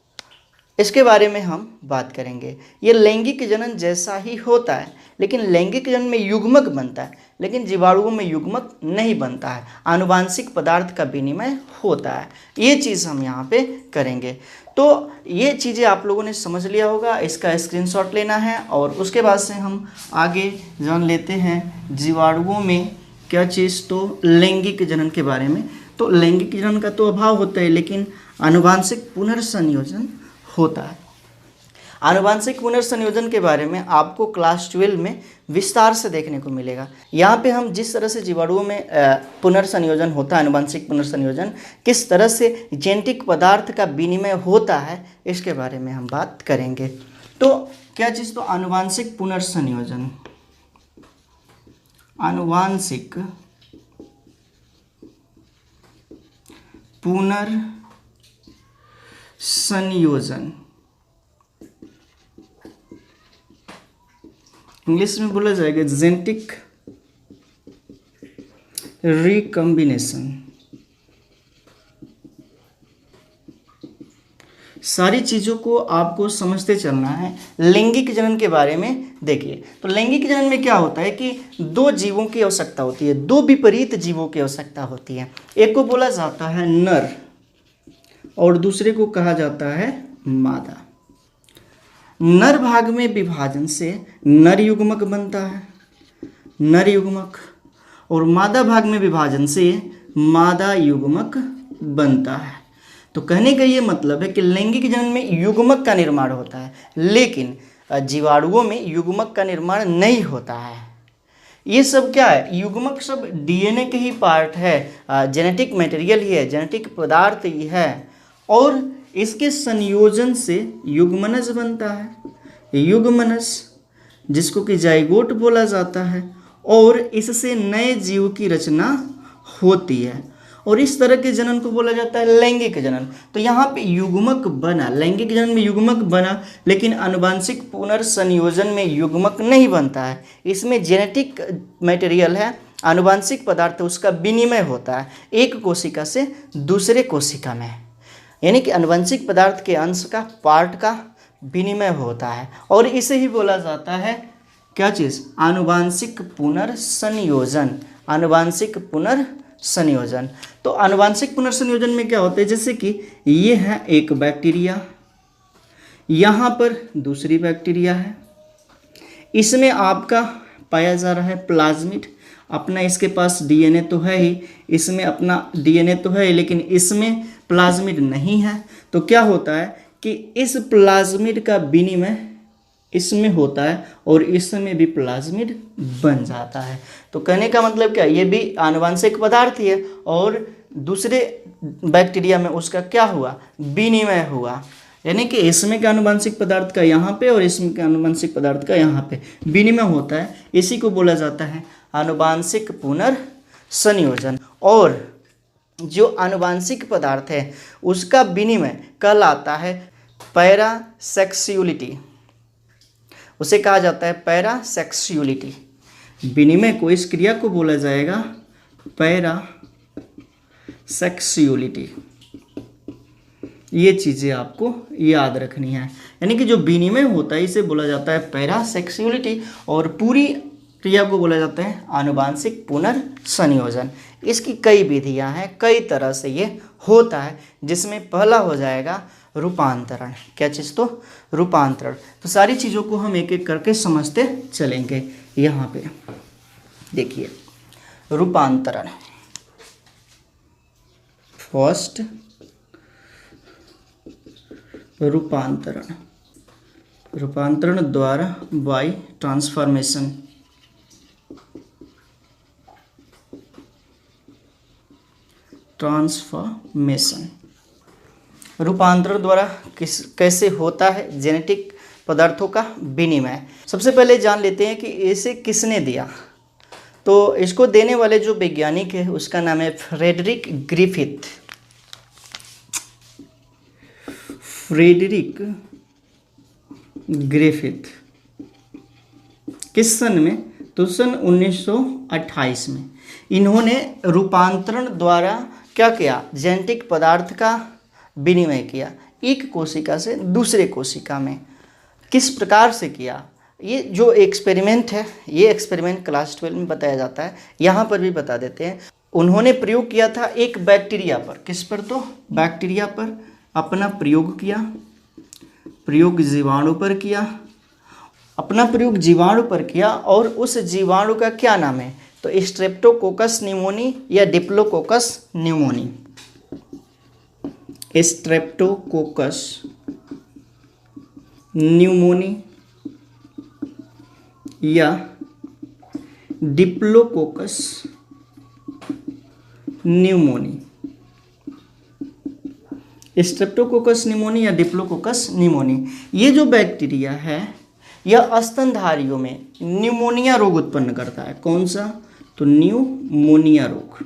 इसके बारे में हम बात करेंगे। ये लैंगिक जनन जैसा ही होता है, लेकिन लैंगिक जनन में युग्मक बनता है, लेकिन जीवाणुओं में युग्मक नहीं बनता है, आनुवांशिक पदार्थ का विनिमय होता है। ये चीज़ हम यहाँ पे करेंगे। तो ये चीज़ें आप लोगों ने समझ लिया होगा, इसका स्क्रीनशॉट लेना है और उसके बाद से हम आगे जान लेते हैं जीवाणुओं में क्या चीज़, तो लैंगिक जनन के बारे में। तो लैंगिक जनन का तो अभाव होता है, लेकिन आनुवांशिक पुनर्संयोजन होता है। आनुवांशिक पुनर्संयोजन के बारे में आपको क्लास 12 में विस्तार से देखने को मिलेगा। यहाँ पे हम जिस तरह से जीवाणुओं में पुनर्संयोजन होता है, आनुवांशिक पुनर्संयोजन, किस तरह से जेनेटिक पदार्थ का विनिमय होता है, इसके बारे में हम बात करेंगे। तो क्या चीज़, तो आनुवांशिक पुनर्संयोजन, आनुवांशिक पुनर्संयोजन, इंग्लिश में बोला जाएगा जेनेटिक रिकम्बिनेशन। सारी चीज़ों को आपको समझते चलना है। लैंगिक जनन के बारे में देखिए, तो लैंगिक जनन में क्या होता है कि दो जीवों की आवश्यकता होती है, दो विपरीत जीवों की आवश्यकता होती है। एक को बोला जाता है नर और दूसरे को कहा जाता है मादा। नर भाग में विभाजन से नर युग्मक बनता है, नर युग्मक, और मादा भाग में विभाजन से मादा युग्मक बनता है। तो कहने का ये मतलब है कि लैंगिक जनन में युग्मक का निर्माण होता है, लेकिन जीवाणुओं में युग्मक का निर्माण नहीं होता है। ये सब क्या है, युग्मक सब डीएनए के ही पार्ट है, जेनेटिक मटेरियल ही है, जेनेटिक पदार्थ ही है, और इसके संयोजन से युग्मनज बनता है, युग्मनज, जिसको कि जाइगोट बोला जाता है, और इससे नए जीव की रचना होती है, और इस तरह के जनन को बोला जाता है लैंगिक जनन। तो यहाँ पे युग्मक बना, लैंगिक जनन में युग्मक बना, लेकिन आनुवांशिक पुनर्संयोजन में युग्मक नहीं बनता है। इसमें जेनेटिक मटेरियल है, आनुवांशिक पदार्थ, उसका विनिमय होता है एक कोशिका से दूसरे कोशिका में, यानी कि आनुवंशिक पदार्थ के अंश का, पार्ट का विनिमय होता है, और इसे ही बोला जाता है क्या चीज़, आनुवांशिक पुनर्संयोजन, आनुवांशिक पुनर्संयोजन। तो आनुवांशिक पुनर्संयोजन में क्या होता है, जैसे कि ये है एक बैक्टीरिया, यहाँ पर दूसरी बैक्टीरिया है, इसमें आपका पाया जा रहा है प्लाज्मिड, अपना इसके पास डीएनए तो है ही, इसमें अपना डीएनए तो है, लेकिन इसमें प्लाज्मिड नहीं है। तो क्या होता है कि इस प्लाज्मिड का विनिमय इसमें होता है और इसमें भी प्लाज्मिड बन जाता है। तो कहने का मतलब क्या, ये भी आनुवंशिक पदार्थ ही है, और दूसरे बैक्टीरिया में उसका क्या हुआ, विनिमय हुआ, यानी कि इसमें के आनुवंशिक पदार्थ का यहाँ पे और इसमें के आनुवंशिक पदार्थ का यहाँ पे विनिमय होता है। इसी को बोला जाता है आनुवंशिक पुनर्संयोजन। और जो आनुवंशिक पदार्थ है उसका विनिमय कहलाता है पैरासेक्सुअलिटी, उसे कहा जाता है पैरासेक्सुअलिटी। विनिमय को, इस क्रिया को बोला जाएगा पैरासेक्सुअलिटी। ये चीज़ें आपको याद रखनी है, यानी कि जो विनिमय होता है इसे बोला जाता है पैरासेक्सुअलिटी। और पूरी क्रिया को बोला जाता है आनुवांशिक पुनर्संयोजन। इसकी कई विधियां हैं, कई तरह से ये होता है, जिसमें पहला हो जाएगा रूपांतरण। क्या चीज़? तो रूपांतरण। तो सारी चीज़ों को हम एक एक करके समझते चलेंगे। यहाँ पे देखिए, रूपांतरण। फर्स्ट, रूपांतरण, रूपांतरण द्वारा बाय ट्रांसफॉर्मेशन। ट्रांसफॉर्मेशन रूपांतरण द्वारा कैसे होता है? जेनेटिक पदार्थों का विनिमय। सबसे पहले जान लेते हैं कि इसे किसने दिया। तो इसको देने वाले जो वैज्ञानिक है उसका नाम है फ्रेडरिक ग्रिफिथ। Frederick Griffith. किस सन में? तो सन 1928 में इन्होंने रूपांतरण द्वारा क्या किया? जेनेटिक पदार्थ का विनिमय किया एक कोशिका से दूसरे कोशिका में। किस प्रकार से किया? ये जो एक्सपेरिमेंट है, ये एक्सपेरिमेंट क्लास 12 में बताया जाता है, यहाँ पर भी बता देते हैं। उन्होंने प्रयोग किया था एक बैक्टीरिया पर। किस पर? तो बैक्टीरिया पर अपना प्रयोग किया। प्रयोग जीवाणु पर किया, अपना प्रयोग जीवाणु पर किया, और उस जीवाणु का क्या नाम है? तो स्ट्रेप्टोकोकस न्यूमोनी या डिप्लोकोकस न्यूमोनी। स्ट्रेप्टोकोकस न्यूमोनी या डिप्लोकोकस न्यूमोनी। स्ट्रेप्टोकोकस न्यूमोनी या डिप्लोकोकस न्यूमोनी, ये जो बैक्टीरिया है यह स्तनधारियों में न्यूमोनिया रोग उत्पन्न करता है। कौन सा? तो न्यूमोनिया रोग।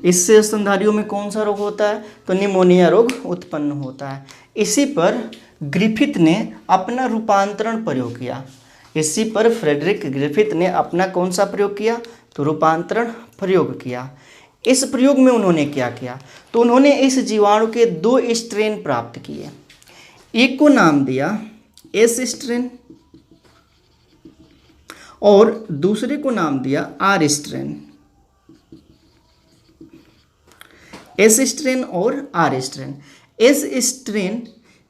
इससे स्तनधारियों में कौन सा रोग होता है? तो न्यूमोनिया रोग उत्पन्न होता है। इसी पर ग्रिफिथ ने अपना रूपांतरण प्रयोग किया। इसी पर फ्रेडरिक ग्रिफिथ ने अपना कौन सा प्रयोग किया? तो रूपांतरण प्रयोग किया। इस प्रयोग में उन्होंने क्या किया? तो उन्होंने इस जीवाणु के 2 स्ट्रेन प्राप्त किए। एक को नाम दिया एस स्ट्रेन और दूसरे को नाम दिया आर स्ट्रेन। एस स्ट्रेन और R strain. S strain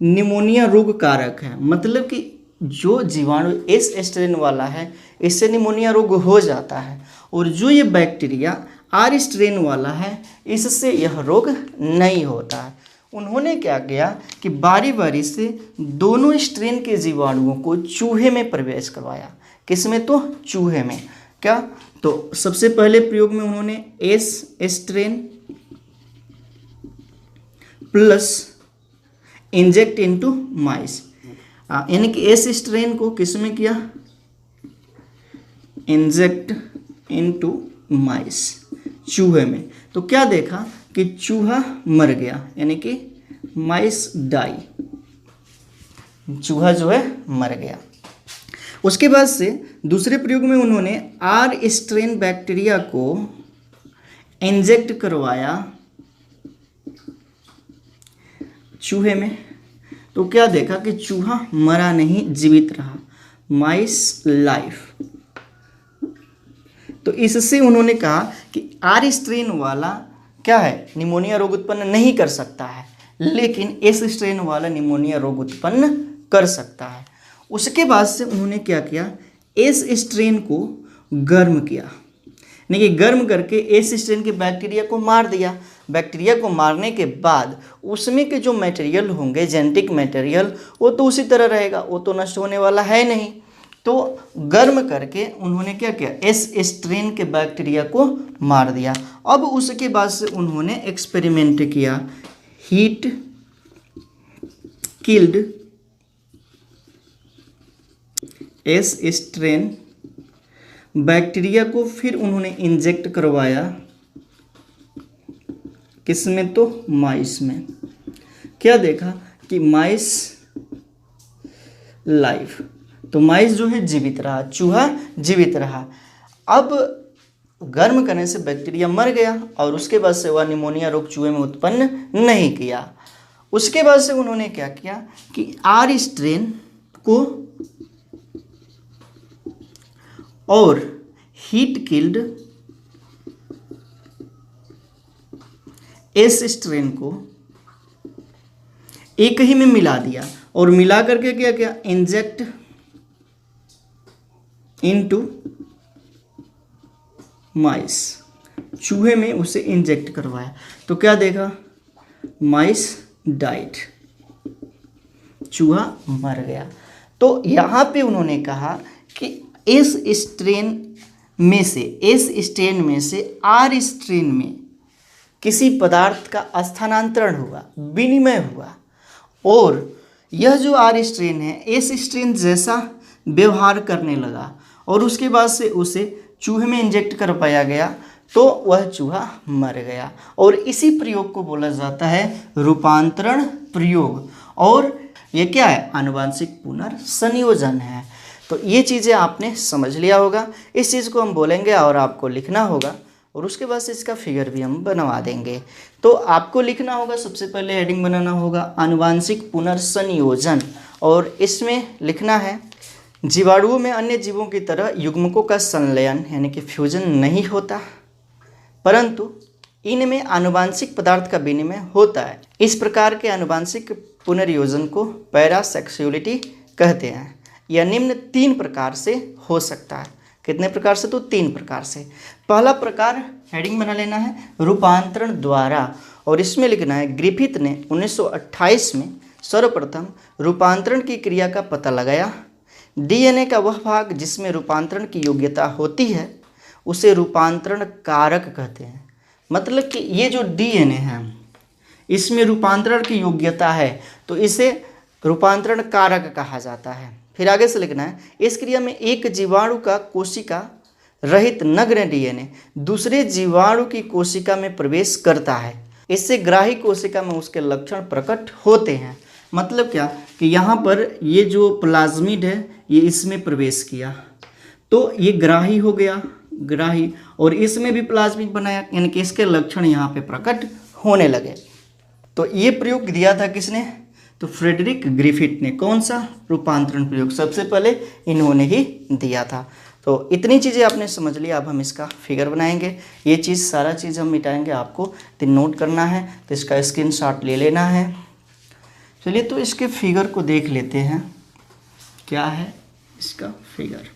pneumonia रोग कारक है, मतलब कि जो जीवाणु एस स्ट्रेन वाला है इससे निमोनिया रोग हो जाता है, और जो ये बैक्टीरिया आर स्ट्रेन वाला है इससे यह रोग नहीं होता है। उन्होंने क्या किया कि बारी बारी से दोनों स्ट्रेन के जीवाणुओं को चूहे में प्रवेश करवाया। किस में? तो चूहे में। क्या? तो सबसे पहले प्रयोग में उन्होंने S strain plus inject into mice, यानी कि एस स्ट्रेन को किस में किया? इंजेक्ट इनटू माइस, चूहे में। तो क्या देखा कि चूहा मर गया, यानी कि माइस डाई, चूहा जो है मर गया। उसके बाद से दूसरे प्रयोग में उन्होंने आर स्ट्रेन बैक्टीरिया को इंजेक्ट करवाया चूहे में। तो क्या देखा कि चूहा मरा नहीं, जीवित रहा, माइस लाइफ। तो इससे उन्होंने कहा कि आर स्ट्रेन वाला क्या है? निमोनिया रोग उत्पन्न नहीं कर सकता है, लेकिन एस स्ट्रेन वाला निमोनिया रोग उत्पन्न कर सकता है। उसके बाद से उन्होंने क्या किया? एस स्ट्रेन को गर्म किया, यानी कि गर्म करके एस स्ट्रेन के बैक्टीरिया को मार दिया। बैक्टीरिया को मारने के बाद उसमें के जो मटेरियल होंगे, जेनेटिक मटेरियल, वो तो उसी तरह रहेगा, वो तो नष्ट होने वाला है नहीं। तो गर्म करके उन्होंने क्या किया? एस स्ट्रेन के बैक्टीरिया को मार दिया। अब उसके बाद से उन्होंने एक्सपेरिमेंट किया, heat killed S strain bacteria को, फिर उन्होंने इंजेक्ट करवाया किसमें? तो माइस में। क्या देखा कि माइस लाइफ, तो माइस जो है जीवित रहा, चूहा जीवित रहा। अब गर्म करने से बैक्टीरिया मर गया और उसके बाद से वह निमोनिया रोग चूहे में उत्पन्न नहीं किया। उसके बाद से उन्होंने क्या किया कि आर स्ट्रेन को और हीट किल्ड एस स्ट्रेन को एक ही में मिला दिया और मिला करके क्या किया, इंजेक्ट इनटू माइस, चूहे में उसे इंजेक्ट करवाया तो क्या देखा, माइस डाइट, चूहा मर गया। तो यहाँ पे उन्होंने कहा कि इस स्ट्रेन में से आर स्ट्रेन में किसी पदार्थ का स्थानांतरण हुआ, विनिमय हुआ, और यह जो आर स्ट्रेन है एस स्ट्रेन जैसा व्यवहार करने लगा और उसके बाद से उसे चूहे में इंजेक्ट कर पाया गया तो वह चूहा मर गया। और इसी प्रयोग को बोला जाता है रूपांतरण प्रयोग, और ये क्या है, आनुवांशिक पुनर्संयोजन है। तो ये चीज़ें आपने समझ लिया होगा। इस चीज़ को हम बोलेंगे और आपको लिखना होगा और उसके बाद से इसका फिगर भी हम बनवा देंगे। तो आपको लिखना होगा, सबसे पहले हेडिंग बनाना होगा आनुवांशिक पुनर्संयोजन, और इसमें लिखना है जीवाणुओं में अन्य जीवों की तरह युग्मकों का संलयन यानी कि फ्यूजन नहीं होता, परंतु इनमें आनुवांशिक पदार्थ का विनिमय होता है। इस प्रकार के आनुवांशिक पुनर्योजन को पैरासेक्सुअलिटी कहते हैं। यह निम्न 3 प्रकार से हो सकता है। कितने प्रकार से, तो 3 प्रकार से। पहला प्रकार, हेडिंग बना लेना है रूपांतरण द्वारा, और इसमें लिखना है ग्रिफिथ ने 1928 में सर्वप्रथम रूपांतरण की क्रिया का पता लगाया। डीएनए का वह भाग जिसमें रूपांतरण की योग्यता होती है उसे रूपांतरण कारक कहते हैं। मतलब कि ये जो डीएनए है इसमें रूपांतरण की योग्यता है तो इसे रूपांतरण कारक कहा जाता है। फिर आगे से लिखना है इस क्रिया में एक जीवाणु का कोशिका रहित नग्न डीएनए दूसरे जीवाणु की कोशिका में प्रवेश करता है। इससे ग्राही कोशिका में उसके लक्षण प्रकट होते हैं। मतलब क्या कि यहाँ पर ये जो प्लाज्मिड है ये इसमें प्रवेश किया तो ये ग्राही हो गया, ग्राही, और इसमें भी प्लाज्मिड बनाया यानी कि इसके लक्षण यहाँ पे प्रकट होने लगे। तो ये प्रयोग दिया था किसने, तो फ्रेडरिक ग्रिफिथ ने। कौन सा, रूपांतरण प्रयोग सबसे पहले इन्होंने ही दिया था। तो इतनी चीज़ें आपने समझ लिया। अब हम इसका फिगर बनाएंगे। ये चीज़ सारा चीज़ हम मिटाएंगे, आपको तो नोट करना है, तो इसका स्क्रीनशॉट ले लेना है। चलिए तो इसके फिगर को देख लेते हैं, क्या है इसका फिगर।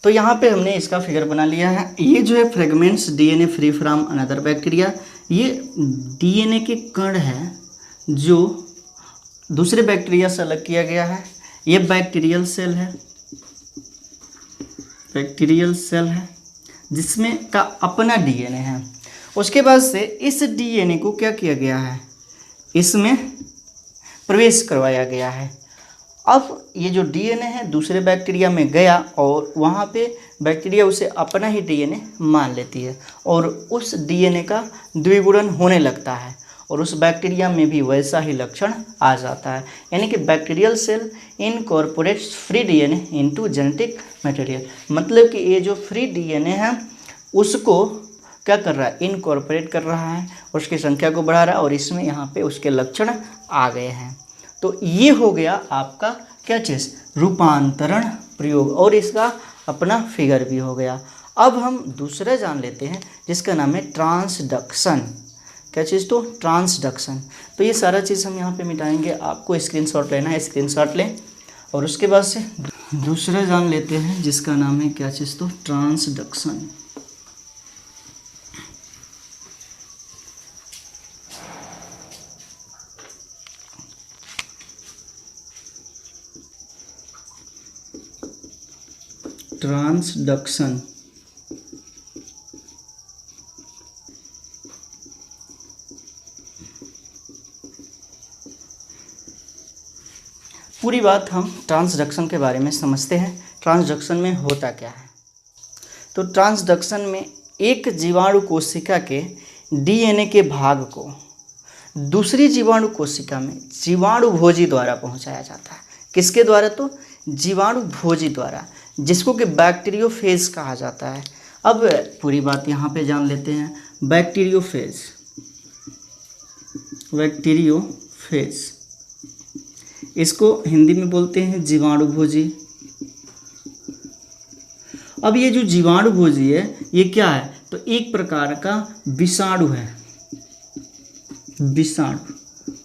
तो यहाँ पे हमने इसका फिगर बना लिया है। ये जो है fragments DNA free from another bacteria, ये डीएनए के कण है जो दूसरे बैक्टीरिया से अलग किया गया है। ये बैक्टीरियल सेल है, बैक्टीरियल सेल है जिसमें का अपना डीएनए है। उसके बाद से इस डीएनए को क्या किया गया है, इसमें प्रवेश करवाया गया है। अब ये जो डीएनए है दूसरे बैक्टीरिया में गया और वहाँ पे बैक्टीरिया उसे अपना ही डीएनए मान लेती है और उस डीएनए का द्विगुणन होने लगता है और उस बैक्टीरिया में भी वैसा ही लक्षण आ जाता है। यानी कि bacterial cell incorporates free DNA into genetic material. मतलब कि ये जो फ्री डीएनए है उसको क्या कर रहा है, इनकॉर्पोरेट कर रहा है और उसकी संख्या को बढ़ा रहा है और इसमें यहाँ पे उसके लक्षण आ गए हैं। तो ये हो गया आपका क्या चीज़, रूपांतरण प्रयोग, और इसका अपना फिगर भी हो गया। अब हम दूसरा जान लेते हैं जिसका नाम है ट्रांसडक्शन। क्या चीज़, तो ट्रांसडक्शन। तो ये सारा चीज़ हम यहाँ पे मिटाएंगे, आपको स्क्रीनशॉट लेना है, स्क्रीनशॉट लें। और उसके बाद से दूसरा जान लेते हैं जिसका नाम है क्या चीज़, तो ट्रांसडक्शन। ट्रांसडक्शन पूरी बात हम ट्रांसडक्शन के बारे में समझते हैं। ट्रांसडक्शन में होता क्या है, तो ट्रांसडक्शन में एक जीवाणु कोशिका के डीएनए के भाग को दूसरी जीवाणु कोशिका में जीवाणु भोजी द्वारा पहुंचाया जाता है। किसके द्वारा, तो जीवाणु भोजी द्वारा। जिसको कि बैक्टीरियोफेज कहा जाता है। अब पूरी बात यहाँ पे जान लेते हैं। बैक्टीरियोफेज, बैक्टीरियोफेज इसको हिंदी में बोलते हैं जीवाणुभोजी। अब ये जो जीवाणुभोजी है ये क्या है, तो एक प्रकार का विषाणु है, विषाणु,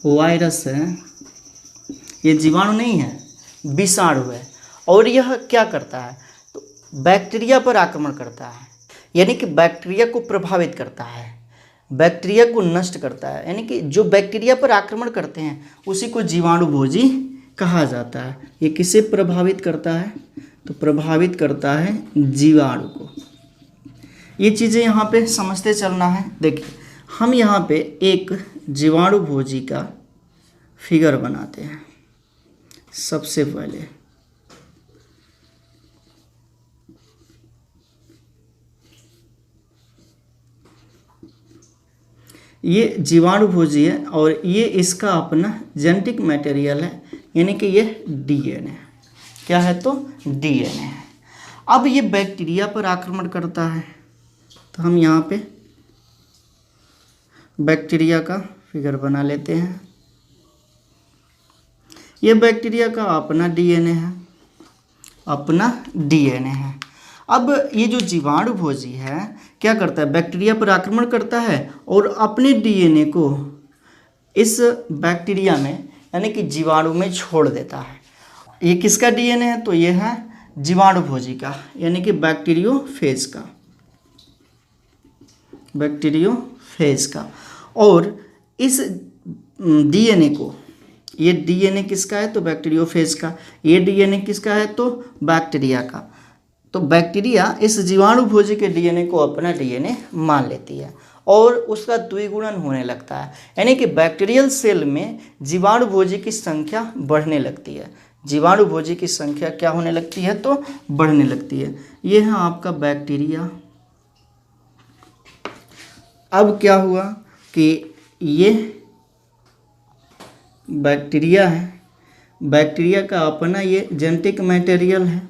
वायरस है, ये जीवाणु नहीं है, विषाणु है। और यह क्या करता है, तो बैक्टीरिया पर आक्रमण करता है, यानी कि बैक्टीरिया को प्रभावित करता है, बैक्टीरिया को नष्ट करता है, यानी कि जो बैक्टीरिया पर आक्रमण करते हैं उसी को जीवाणुभोजी कहा जाता है। ये किसे प्रभावित करता है, तो प्रभावित करता है जीवाणु को। ये चीज़ें यहाँ पे समझते चलना है। देखिए हम यहाँ पे एक जीवाणुभोजी का फिगर बनाते हैं। सबसे पहले ये जीवाणुभोजी है और ये इसका अपना जेनेटिक मटेरियल है, यानी कि ये डीएनए क्या है, तो डीएनए है। अब ये बैक्टीरिया पर आक्रमण करता है, तो हम यहाँ पे बैक्टीरिया का फिगर बना लेते हैं। ये बैक्टीरिया का अपना डीएनए है, अपना डीएनए है। अब ये जो जीवाणुभोजी है क्या करता है, बैक्टीरिया पर आक्रमण करता है और अपने डीएनए को इस बैक्टीरिया में यानी कि जीवाणु में छोड़ देता है। ये किसका डीएनए है, तो ये है जीवाणुभोजी का, यानी कि बैक्टीरियोफेज का, बैक्टीरियोफेज का। और इस डीएनए को, ये डीएनए किसका है, तो बैक्टीरियोफेज का, ये डीएनए किसका है, तो बैक्टीरिया का। तो बैक्टीरिया इस जीवाणुभोजी के डीएनए को अपना डीएनए मान लेती है और उसका द्विगुणन होने लगता है, यानी कि बैक्टीरियल सेल में जीवाणुभोजी की संख्या बढ़ने लगती है। जीवाणुभोजी की संख्या क्या होने लगती है, तो बढ़ने लगती है। ये है आपका बैक्टीरिया। अब क्या हुआ कि ये बैक्टीरिया है, बैक्टीरिया का अपना ये जेनेटिक मटेरियल है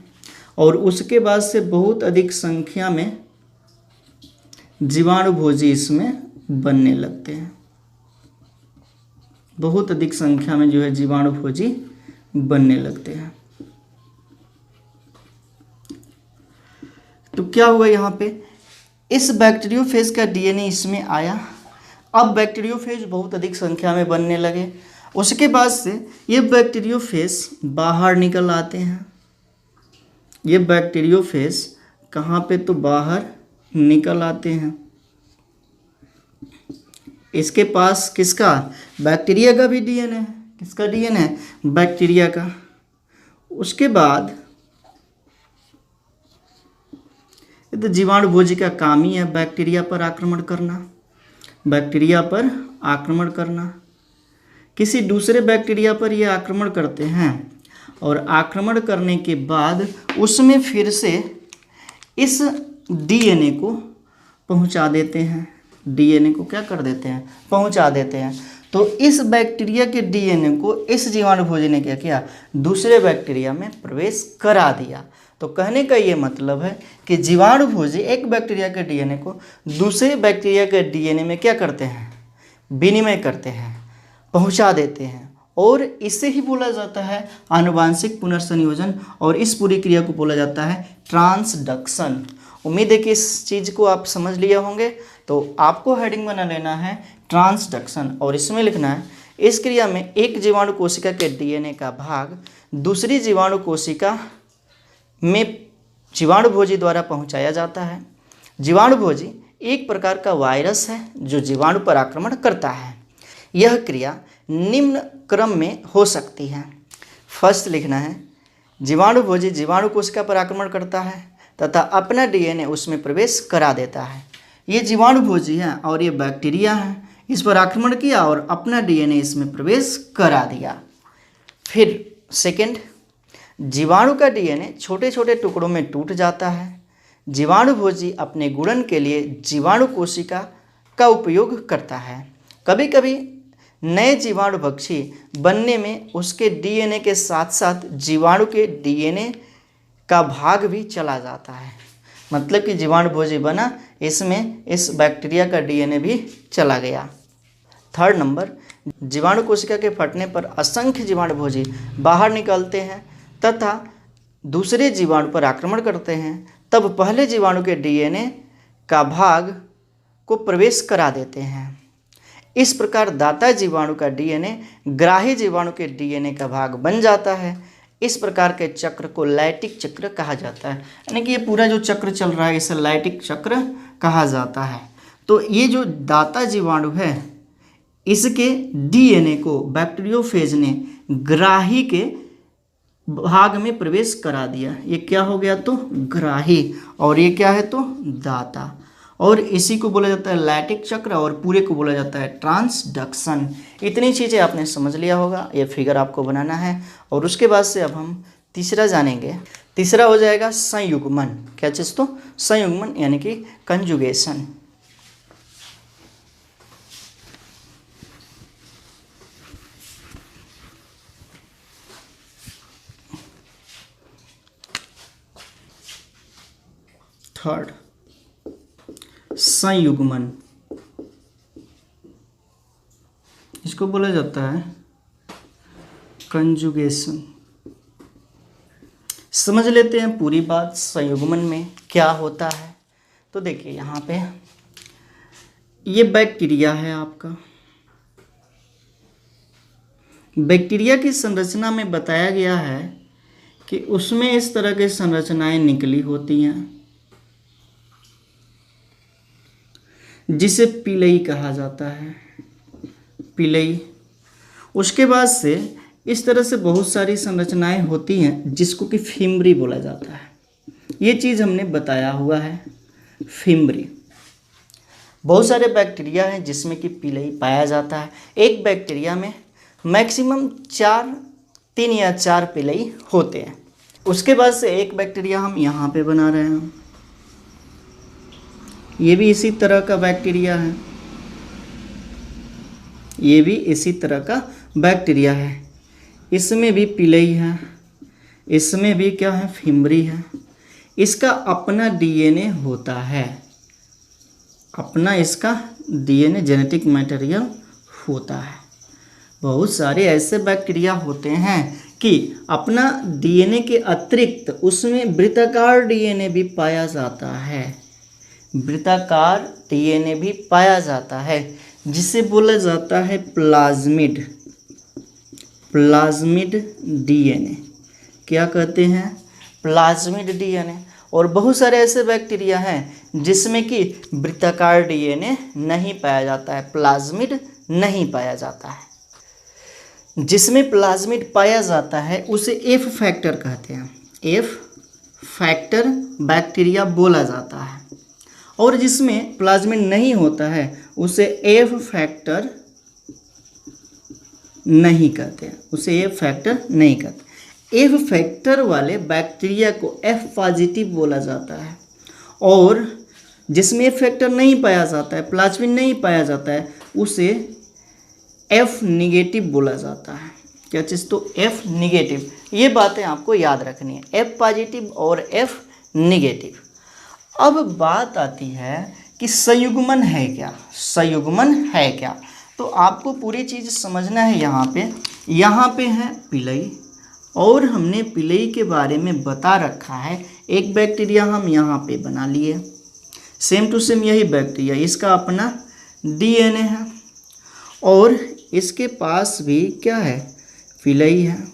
और उसके बाद से बहुत अधिक संख्या में जीवाणुभोजी इसमें बनने लगते हैं, बहुत अधिक संख्या में जो है जीवाणुभोजी बनने लगते हैं। तो क्या हुआ यहाँ पे, इस बैक्टीरियोफेज का डीएनए इसमें आया। अब बैक्टीरियोफेज बहुत अधिक संख्या में बनने लगे। उसके बाद से ये बैक्टीरियोफेज बाहर निकल आते हैं। ये बैक्टीरियोफेज कहाँ पे, तो बाहर निकल आते हैं। इसके पास किसका, बैक्टीरिया का भी डीएनए है। किसका डीएनए है, बैक्टीरिया का। उसके बाद ये तो जीवाणुभोजी का काम ही है बैक्टीरिया पर आक्रमण करना, बैक्टीरिया पर आक्रमण करना। किसी दूसरे बैक्टीरिया पर ये आक्रमण करते हैं और आक्रमण करने के बाद उसमें फिर से इस डीएनए को पहुंचा देते हैं। डीएनए को क्या कर देते हैं, पहुंचा देते हैं। तो इस बैक्टीरिया के डीएनए को इस जीवाणुभोजी ने क्या किया, दूसरे बैक्टीरिया में प्रवेश करा दिया। तो कहने का ये मतलब है कि जीवाणुभोजी एक बैक्टीरिया के डीएनए को दूसरे बैक्टीरिया के डीएनए में क्या करते हैं, विनिमय करते हैं, पहुंचा देते हैं। और इससे ही बोला जाता है आनुवांशिक पुनर्संयोजन, और इस पूरी क्रिया को बोला जाता है ट्रांसडक्शन। उम्मीद है कि इस चीज़ को आप समझ लिए होंगे। तो आपको हेडिंग बना लेना है ट्रांसडक्शन और इसमें लिखना है इस क्रिया में एक जीवाणु कोशिका के डीएनए का भाग दूसरी जीवाणु कोशिका में जीवाणुभोजी द्वारा पहुंचाया जाता है। जीवाणुभोजी एक प्रकार का वायरस है जो जीवाणु पर आक्रमण करता है। यह क्रिया निम्न क्रम में हो सकती है। फर्स्ट लिखना है जीवाणुभोजी जीवाणु कोशिका पर आक्रमण करता है तथा अपना डीएनए उसमें प्रवेश करा देता है। ये जीवाणुभोजी है और ये बैक्टीरिया है, इस पर आक्रमण किया और अपना डीएनए इसमें प्रवेश करा दिया। फिर सेकंड, जीवाणु का डीएनए छोटे छोटे टुकड़ों में टूट जाता है। जीवाणुभोजी अपने गुणन के लिए जीवाणु कोशिका का उपयोग करता है। कभी कभी नए जीवाणुभक्षी बनने में उसके डीएनए के साथ साथ जीवाणु के डीएनए का भाग भी चला जाता है। मतलब कि जीवाणु भोजी बना, इसमें इस बैक्टीरिया का डीएनए भी चला गया। थर्ड नंबर, जीवाणु कोशिका के फटने पर असंख्य जीवाणु भोजी बाहर निकलते हैं तथा दूसरे जीवाणु पर आक्रमण करते हैं। तब पहले जीवाणु के डीएनए का भाग को प्रवेश करा देते हैं। इस प्रकार दाता जीवाणु का डीएनए ग्राही जीवाणु के डीएनए का भाग बन जाता है। इस प्रकार के चक्र को लैटिक चक्र कहा जाता है। यानी कि ये पूरा जो चक्र चल रहा है इसे लैटिक चक्र कहा जाता है। तो ये जो दाता जीवाणु है इसके डीएनए को बैक्टीरियोफेज ने ग्राही के भाग में प्रवेश करा दिया। ये क्या हो गया तो ग्राही, और ये क्या है तो दाता। और इसी को बोला जाता है लैटिक चक्र, और पूरे को बोला जाता है ट्रांसडक्शन। इतनी चीज़ें आपने समझ लिया होगा। ये फिगर आपको बनाना है। और उसके बाद से अब हम तीसरा जानेंगे। तीसरा हो जाएगा संयुग्मन। क्या चीज़ तो संयुग्मन यानी कि कंजुगेशन। थर्ड, संयुग्मन, इसको बोला जाता है कंजुगेशन। समझ लेते हैं पूरी बात संयुग्मन में क्या होता है। तो देखिए यहाँ पे ये बैक्टीरिया है आपका। बैक्टीरिया की संरचना में बताया गया है कि उसमें इस तरह की संरचनाएं निकली होती हैं जिसे पिलई कहा जाता है। पिलई। उसके बाद से इस तरह से बहुत सारी संरचनाएं होती हैं जिसको कि फिम्बरी बोला जाता है। ये चीज़ हमने बताया हुआ है, फिम्बरी। बहुत सारे बैक्टीरिया हैं जिसमें कि पिलई पाया जाता है। एक बैक्टीरिया में मैक्सिमम 3 या 4 पिलई होते हैं। उसके बाद से एक बैक्टीरिया हम यहाँ पे बना रहे हैं। ये भी इसी तरह का बैक्टीरिया है। ये भी इसी तरह का बैक्टीरिया है। इसमें भी पिलई है, इसमें भी क्या है फिम्बरी है। इसका अपना डीएनए होता है, अपना इसका डीएनए जेनेटिक मटेरियल होता है। बहुत सारे ऐसे बैक्टीरिया होते हैं कि अपना डीएनए के अतिरिक्त उसमें वृत्ताकार डीएनए भी पाया जाता है। वृत्ताकार डीएनए भी पाया जाता है जिसे बोला जाता है प्लाज्मिड। प्लाज्मिड डीएनए क्या कहते हैं? Plasmid DNA. और बहुत सारे ऐसे बैक्टीरिया हैं जिसमें कि वृत्ताकार डीएनए नहीं पाया जाता है, प्लाज्मिड नहीं पाया जाता है। जिसमें प्लाज्मिड पाया जाता है उसे एफ फैक्टर कहते हैं। एफ फैक्टर बैक्टीरिया बोला जाता है। और जिसमें प्लाज्मिड नहीं होता है उसे एफ फैक्टर नहीं कहते हैं, उसे एफ फैक्टर नहीं कहते। एफ फैक्टर वाले बैक्टीरिया को एफ पॉजिटिव बोला जाता है। और जिसमें एफ फैक्टर नहीं पाया जाता है, प्लाज्मिड नहीं पाया जाता है, उसे एफ निगेटिव बोला जाता है। क्या चीज़? तो एफ निगेटिव। ये बातें आपको याद रखनी है, एफ पॉजिटिव और एफ निगेटिव। अब बात आती है कि संयुग्मन है क्या? संयुग्मन है क्या? तो आपको पूरी चीज़ समझना है। यहाँ पे है पिलई, और हमने पिलई के बारे में बता रखा है। एक बैक्टीरिया हम यहाँ पे बना लिए, सेम टू सेम यही बैक्टीरिया, इसका अपना डीएनए है और इसके पास भी क्या है? पिलई है।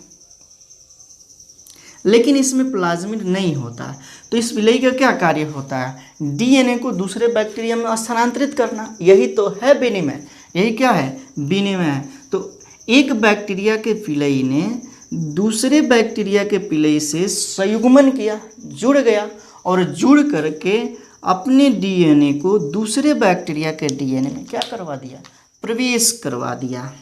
लेकिन इसमें प्लाज्मिड नहीं होता। तो इस पिलई का क्या कार्य होता है? डीएनए को दूसरे बैक्टीरिया में स्थानांतरित करना। यही तो है विनिमय। यही क्या है? विनिमय है। तो एक बैक्टीरिया के पिलई ने दूसरे बैक्टीरिया के पिलई से संयुग्मन किया, जुड़ गया, और जुड़ करके अपने डीएनए को दूसरे बैक्टीरिया के डीएनए में क्या करवा दिया? प्रवेश करवा दिया।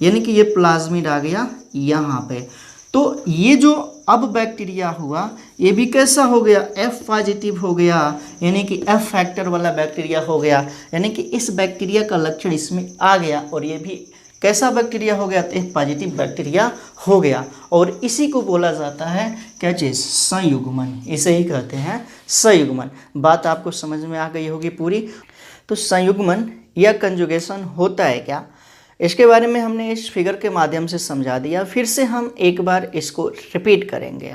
यानी कि ये प्लाज्मिड आ गया यहाँ पे। तो ये जो अब बैक्टीरिया हुआ ये भी कैसा हो गया? एफ पॉजिटिव हो गया, यानी कि एफ फैक्टर वाला बैक्टीरिया हो गया। यानी कि इस बैक्टीरिया का लक्षण इसमें आ गया और ये भी कैसा बैक्टीरिया हो गया, तो F पॉजिटिव बैक्टीरिया हो गया। और इसी को बोला जाता है क्या चीज़, संयुग्मन, इसे ही कहते हैं संयुग्मन। बात आपको समझ में आ गई होगी पूरी। तो संयुग्मन या कंजुगेशन होता है क्या, इसके बारे में हमने इस फिगर के माध्यम से समझा दिया। फिर से हम एक बार इसको रिपीट करेंगे।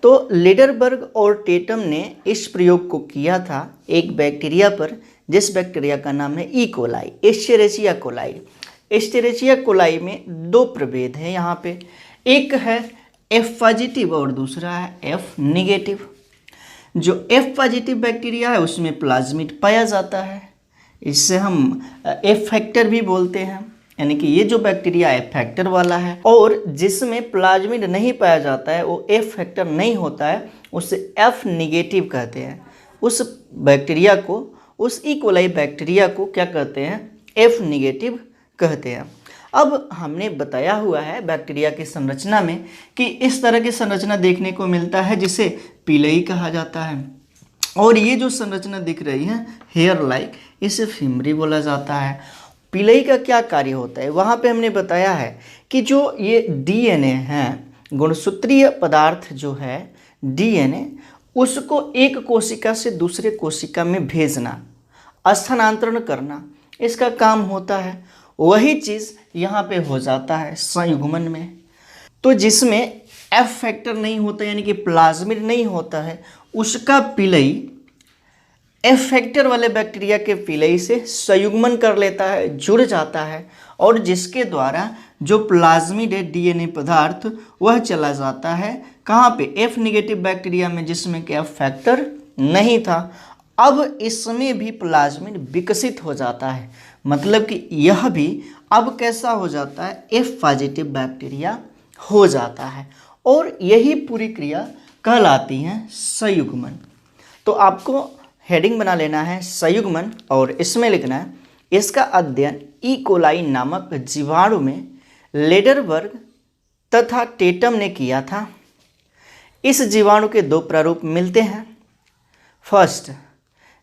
तो लीडरबर्ग और टेटम ने इस प्रयोग को किया था एक बैक्टीरिया पर, जिस बैक्टीरिया का नाम है E coli, Escherichia coli. Escherichia coli में दो प्रभेद हैं यहाँ पे, एक है एफ पॉजिटिव और दूसरा है एफ निगेटिव। जो एफ पॉजिटिव बैक्टीरिया है उसमें प्लाज्मिड पाया जाता है, इससे हम एफ फैक्टर भी बोलते हैं, यानी कि ये जो बैक्टीरिया एफ फैक्टर वाला है। और जिसमें प्लाज्मिड नहीं पाया जाता है, वो एफ फैक्टर नहीं होता है, उसे एफ निगेटिव कहते हैं। उस बैक्टीरिया को, उस ई कोलाई बैक्टीरिया को क्या कहते हैं, एफ निगेटिव कहते हैं। अब हमने बताया हुआ है बैक्टीरिया की संरचना में कि इस तरह की संरचना देखने को मिलता है जिसे पिलई कहा जाता है। और ये जो संरचना दिख रही है हेयर लाइक, इसे फिमरी बोला जाता है। पिलई का क्या कार्य होता है, वहाँ पे हमने बताया है कि जो ये डीएनए है, गुणसूत्रीय पदार्थ जो है डीएनए, उसको एक कोशिका से दूसरे कोशिका में भेजना, स्थानांतरण करना, इसका काम होता है। वही चीज़ यहाँ पे हो जाता है संयुग्मन में। तो जिसमें एफ फैक्टर नहीं होता यानी कि प्लाज्मिड नहीं होता है, उसका पिलई एफ फैक्टर वाले बैक्टीरिया के पिलई से संयुग्मन कर लेता है, जुड़ जाता है, और जिसके द्वारा जो प्लाज्मिड है डीएनए पदार्थ वह चला जाता है कहाँ पे, एफ निगेटिव बैक्टीरिया में, जिसमें कि एफ फैक्टर नहीं था। अब इसमें भी प्लाज्मिड विकसित हो जाता है, मतलब कि यह भी अब कैसा हो जाता है, एफ पॉजिटिव बैक्टीरिया हो जाता है। और यही पूरी क्रिया कहलाती है संयुग्मन। तो आपको हेडिंग बना लेना है संयुग्मन, और इसमें लिखना है इसका अध्ययन ई कोलाई नामक जीवाणु में लीडरबर्ग तथा टेटम ने किया था। इस जीवाणु के दो प्रारूप मिलते हैं। फर्स्ट,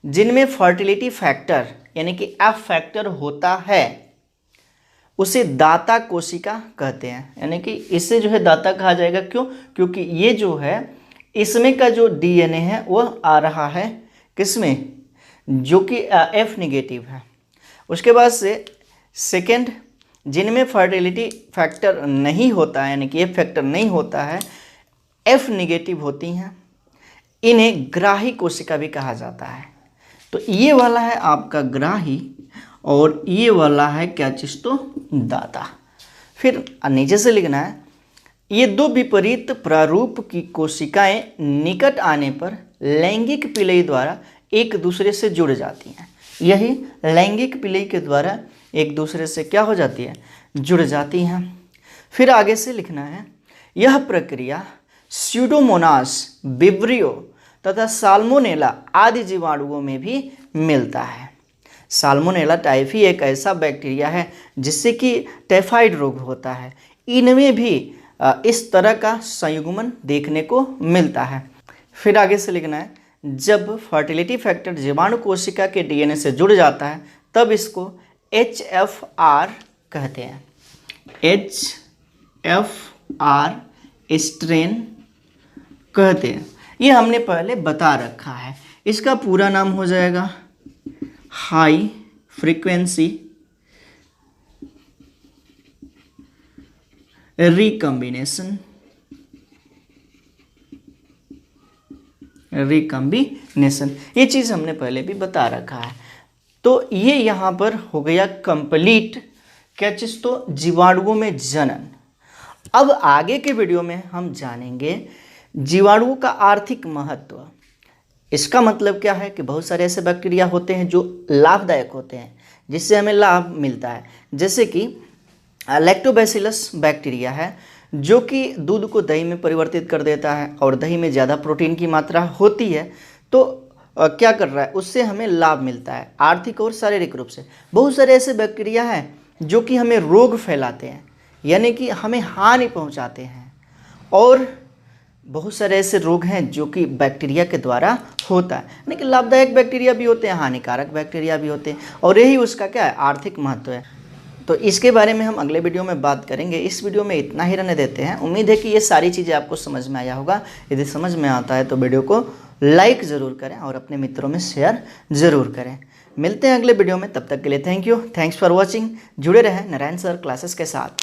जिनमें फर्टिलिटी फैक्टर यानी कि एफ फैक्टर होता है, उसे दाता कोशिका कहते हैं, यानी कि इसे जो है दाता कहा जाएगा। क्यों? क्योंकि ये जो है इसमें का जो डीएनए है वह आ रहा है किसमें, जो कि एफ निगेटिव है। उसके बाद से सेकेंड, जिनमें फर्टिलिटी फैक्टर नहीं होता है यानी कि एफ फैक्टर नहीं होता है, एफ निगेटिव होती हैं, इन्हें ग्राही कोशिका भी कहा जाता है। तो ये वाला है आपका ग्राही और ये वाला है क्या चीज़, तो दाता। फिर नीचे से लिखना है ये दो विपरीत प्रारूप की कोशिकाएं निकट आने पर लैंगिक पिलई द्वारा एक दूसरे से जुड़ जाती हैं। यही लैंगिक पिलई के द्वारा एक दूसरे से क्या हो जाती है, जुड़ जाती हैं। फिर आगे से लिखना है यह प्रक्रिया स्यूडोमोनास, विब्रियो तथा साल्मोनेला आदि जीवाणुओं में भी मिलता है। साल्मोनेला टाइफी एक ऐसा बैक्टीरिया है जिससे कि टाइफाइड रोग होता है, इनमें भी इस तरह का संयुग्मन देखने को मिलता है। फिर आगे से लिखना है जब फर्टिलिटी फैक्टर जीवाणु कोशिका के डीएनए से जुड़ जाता है तब इसको HFR कहते हैं। HFR स्ट्रेन कहते हैं। ये हमने पहले बता रखा है। इसका पूरा नाम हो जाएगा हाई फ्रीक्वेंसी रिकम्बिनेशन ये चीज़ हमने पहले भी बता रखा है। तो ये यहाँ पर हो गया कंप्लीट क्या चीज़, तो जीवाणुओं में जनन। अब आगे के वीडियो में हम जानेंगे जीवाणुओं का आर्थिक महत्व। इसका मतलब क्या है कि बहुत सारे ऐसे बैक्टीरिया होते हैं जो लाभदायक होते हैं, जिससे हमें लाभ मिलता है, जैसे कि लैक्टोबैसिलस बैक्टीरिया है जो कि दूध को दही में परिवर्तित कर देता है और दही में ज़्यादा प्रोटीन की मात्रा होती है। तो क्या कर रहा है, उससे हमें लाभ मिलता है आर्थिक और शारीरिक रूप से। बहुत सारे ऐसे बैक्टीरिया हैं जो कि हमें रोग फैलाते हैं, यानी कि हमें हानि पहुंचाते हैं, और बहुत सारे ऐसे रोग हैं जो कि बैक्टीरिया के द्वारा होता है। यानी कि लाभदायक बैक्टीरिया भी होते हैं, हानिकारक बैक्टीरिया भी होते हैं, और यही उसका क्या है, आर्थिक महत्व है। तो इसके बारे में हम अगले वीडियो में बात करेंगे। इस वीडियो में इतना ही रहने देते हैं। उम्मीद है कि ये सारी चीज़ें आपको समझ में आया होगा। यदि समझ में आता है तो वीडियो को लाइक ज़रूर करें और अपने मित्रों में शेयर ज़रूर करें। मिलते हैं अगले वीडियो में, तब तक के लिए thank you, thanks for watching. जुड़े रहें नारायण सर क्लासेस के साथ।